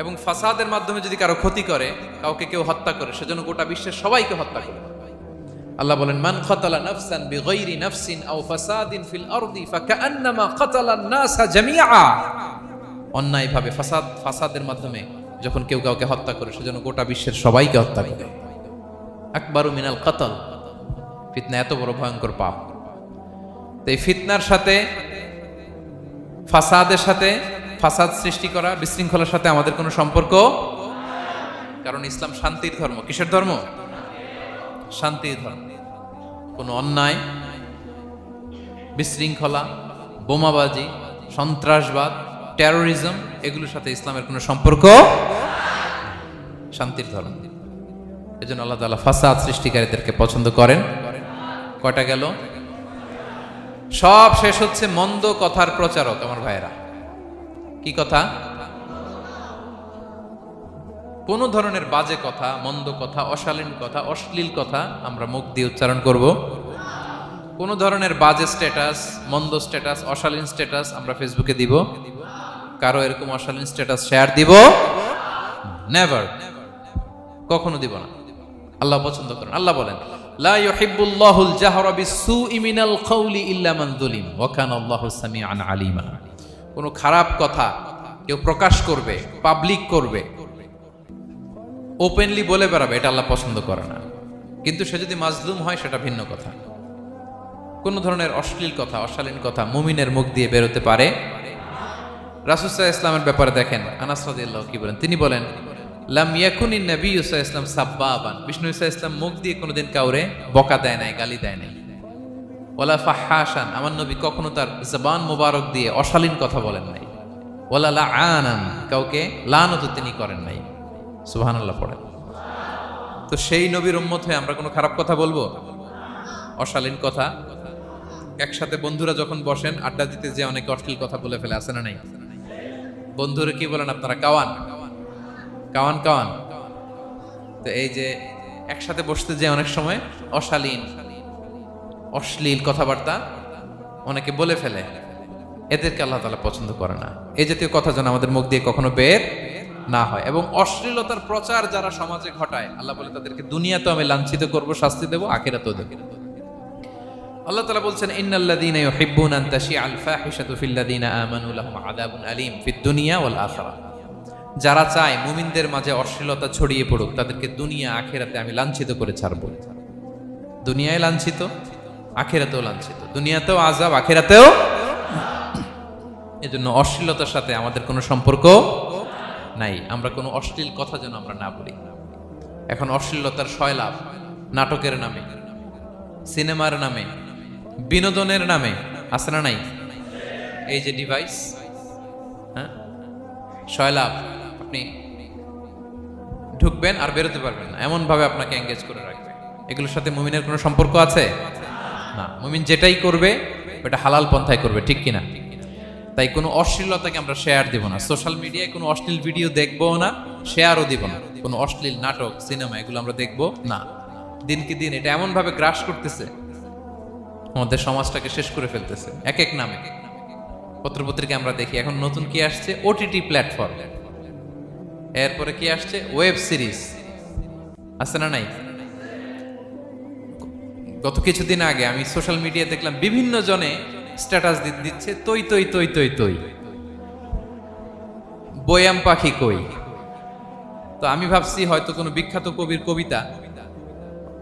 এবং ফাসাদের মাধ্যমে যদি কারো ক্ষতি করে, কাউকে কেউ হত্যা করে, সেজন্য গোটা বিশ্বের সবাইকে হত্যা করে। আল্লাহ বলেন মান কাতালা নাফসান বিগাইরি নাফসিন আও ফাসাদিন ফিল আরদি ফাকান্নামা কাতালান নাসা জামিআ। অন্যায়ভাবে ফাসাদের মাধ্যমে যখন কেউ কাউকে হত্যা করে, সেজন্য গোটা বিশ্বের সবাইকে হত্যা করে। আকবারু মিনাল কতল, ফিতনা এত বড় ভয়ঙ্কর পাপ। তো এই ফিতনার সাথে, ফাসাদের সাথে, ফাসাদ সৃষ্টি করা, বিশৃঙ্খলার সাথে আমাদের কোনো সম্পর্ক, কারণ ইসলাম শান্তির ধর্ম। কিসের ধর্ম? শান্তির ধর্ম। কোনো অন্যায়, বিশৃঙ্খলা, বোমাবাজি, সন্ত্রাসবাদ, টেরোরিজম, এগুলোর সাথে ইসলামের কোনো সম্পর্ক, শান্তির ধর্ম। এজন্য আল্লাহ তাআলা ফাসাদ সৃষ্টিকারীদেরকে পছন্দ করেন। কয়টা গেল? সব শেষ হচ্ছে মন্দ কথার প্রচারক। আমার ভাইয়েরা, কি কথা? কোন ধরনের বাজে কথা, মন্দ কথা, অশালীন কথা, অশ্লীল কথা আমরা মুখ দিয়ে উচ্চারণ করব। কোন ধরনের বাজে স্ট্যাটাস, মন্দ স্ট্যাটাস, অশালীন স্ট্যাটাস আমরা ফেসবুকে দিব? কারো এরকম অশালীন স্ট্যাটাস শেয়ার দিব? নেভার, কখনো দিব না। আল্লাহ পছন্দ করেন। আল্লাহ বলেন লা ইউহিব্বুল্লাহুল জাহরা বিসসুই মিনাল কওলি ইল্লা মান যুলিম ওয়া কানা আল্লাহু সামিআন আলিমা। কোনো খারাপ কথা কেউ প্রকাশ করবে, পাবলিক করবে, ওপেনলি বলে বেড়াবে, এটা আল্লাহ পছন্দ করে না। কিন্তু সে যদি মাজলুম হয় সেটা ভিন্ন কথা। কোন ধরনের অশ্লীল কথা, অশালীন কথা মুমিনের মুখ দিয়ে বেরোতে পারে। রাসূল সাল্লাল্লাহু আলাইহি ওয়াসাল্লামের ব্যাপারে দেখেন, আনাস রাদিয়াল্লাহু কি বলেন? তিনি বলেন লাম ইয়াকুনিন নাবিয়্যু সাল্লাল্লাহু আলাইহি ওয়াসাল্লাম সাব্বাবান। বিষ্ণু সাল্লাল্লাহু আলাইহি ওয়াসাল্লাম মুখ দিয়ে কোনোদিন কাউরে বকা দেয় নাই, গালি দেয় নাই। ওয়ালা ফাহাশান, আমার নবী কখনো তার জবান মোবারক দিয়ে অশালীন কথা বলেন নাই। ওয়ালা লাআনান, কাউকে লানত তিনি করেন নাই। সুবহানাল্লাহ পড়েন। তো সেই নবীর উম্মত হয়ে আমরা কোনো খারাপ কথা বলবো, অশালীন কথা? একসাথে বন্ধুরা যখন বসেন আড্ডা দিতে, যে অনেকে অশ্লীল কথা বলে ফেলে, আছে না নাই? বন্ধুরা কি বলেন আপনারা? Cowan Cowan Cowan. তো এই যে একসাথে বসতে যে অনেক সময় অশালীন অশ্লীল কথাবার্তা অনেকে বলে ফেলে, এদেরকে আল্লাহ তাআলা পছন্দ করে না। এই জাতীয় কথা যেন আমাদের মুখ দিয়ে কখনো বের না হয়। এবং অশ্লীলতার প্রচার যারা সমাজে ঘটায়, আল্লাহ বলে তাদেরকে দুনিয়াতেও আমি লাঞ্ছিত করব, শাস্তি দেব, আখিরাতেও দেব। আল্লাহ তাআলা বলছেন, ইন্নাল্লাযীনা ইউহিব্বুনা আন তাশিআল ফাহিশাতু ফিল্লাযীনা আমানু লাহুম আযাবুন আলীম ফিদ দুনিয়া ওয়াল আখিরাহ। যারা চায় মুমিনদের মাঝে অশ্লীলতা ছড়িয়ে পড়ুক, তাদেরকে দুনিয়া আখিরাতে আমি লাঞ্ছিত করে ছাড়ব। দুনিয়ায় লাঞ্ছিত, আখিরাতেও লাঞ্ছিত। দুনিয়াতেও আযাব, আখিরাতেও। এজন্য অশ্লীলতার সাথে আমাদের কোনো সম্পর্ক নাই। আমরা কোনো অশ্লীল কথা যেন আমরা না বলি। এখন অশ্লীলতার সয়লাভ, নাটকের নামে, সিনেমার নামে, বিনোদনের নামে, আছে না নাই? এই যে ডিভাইস, হ্যাঁ, সয়লাভ, আপনি ঢুকবেন আর বেরোতে পারবেন না, এমন ভাবে আপনাকে এঙ্গেজ করে রাখবে। এগুলোর সাথে মুমিনের কোনো সম্পর্ক আছে না। মুমিন যেটাই করবে ওটা হালাল পন্থায় করবে, ঠিক কিনা? তাই কোনো অশ্লীলতাকে আমরা শেয়ার দিব না। সোশ্যাল মিডিয়ায় কোনো অশ্লীল ভিডিও দেখবো না, শেয়ারও দিব না। কোনো অশ্লীল নাটক, সিনেমা এগুলো আমরা দেখবো না। দিনকে দিন এটা এমন ভাবে গ্রাস করতেছে, আমাদের সমাজটাকে শেষ করে ফেলতেছে এক এক নামে। পত্রপত্রিকা আমরা দেখি এখন নতুন কি আসছে, ওটিটি প্ল্যাটফর্ম। এরপরে কি আসছে, ওয়েব সিরিজ, আছে না নাই? গত কিছুদিন আগে আমি সোশ্যাল মিডিয়া দেখলাম বিভিন্ন জনে স্ট্যাটাস দিচ্ছে, তৈ তৈ তৈ তৈ তৈ, বয়াম পাখি কই। তো আমি ভাবছি হয়তো কোনো বিখ্যাত কবির কবিতা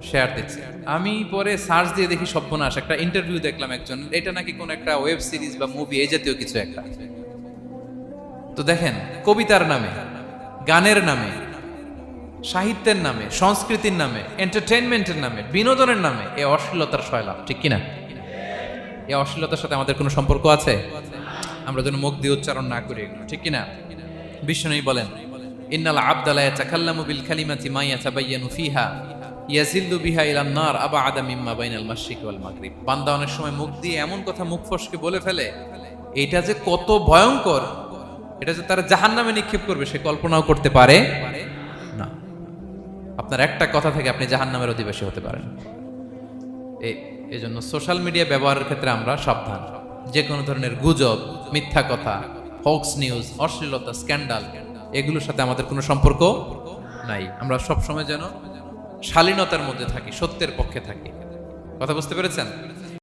শেয়ার দিচ্ছে। আমি পরে সার্চ দিয়ে দেখি সর্বনাশ, একটা ইন্টারভিউ দেখলাম একজন, এটা নাকি কোন একটা ওয়েব সিরিজ বা মুভি, এই জাতীয় কিছু একটা। তো দেখেন, কবিতার নামে, গানের নামে, সাহিত্যের নামে, সংস্কৃতির নামে, এন্টারটেইনমেন্টের নামে, বিনোদনের নামে এই অশ্লীলতার সয়লাভ, ঠিক কিনা? এই অশ্লীলতার সাথে আমাদের কোনো সম্পর্ক আছে? আমরা যেন মুখ দিয়ে উচ্চারণ না করি এগুলো, ঠিক কিনা? বিষ্ণুই বলেন, ইন্নাল আবদা লা ইয়াতাকাল্লামু বিল কালিমাতি মা ইয়াতাবায়ানু ফিহা ইয়াজিল্লু বিহা ইলান নার আবআদা মিম্মা বাইনাল মাশরিকি ওয়াল মাগরিব। বান্দা অনেক সময় মুখ দিয়ে এমন কথা মুখ ফসকে বলে ফেলে, এটা যে কত ভয়ঙ্কর, এটা যে তারা জাহান্নামে নিক্ষেপ করবে সে কল্পনাও করতে পারে না। আপনার একটা কথা থেকে আপনি জাহান্নামের অধিবাসী হতে পারেন। এই জন্য সোশ্যাল মিডিয়া ব্যবহারের ক্ষেত্রে আমরা সাবধান। যে কোনো ধরনের গুজব, মিথ্যা কথা, হক্স নিউজ, অশ্লীলতা, স্ক্যান্ডাল, এগুলোর সাথে আমাদের কোনো সম্পর্ক নাই। আমরা সবসময় যেন শালীনতার মধ্যে থাকি, সত্যের পক্ষে থাকি। কথা বুঝতে পেরেছেন?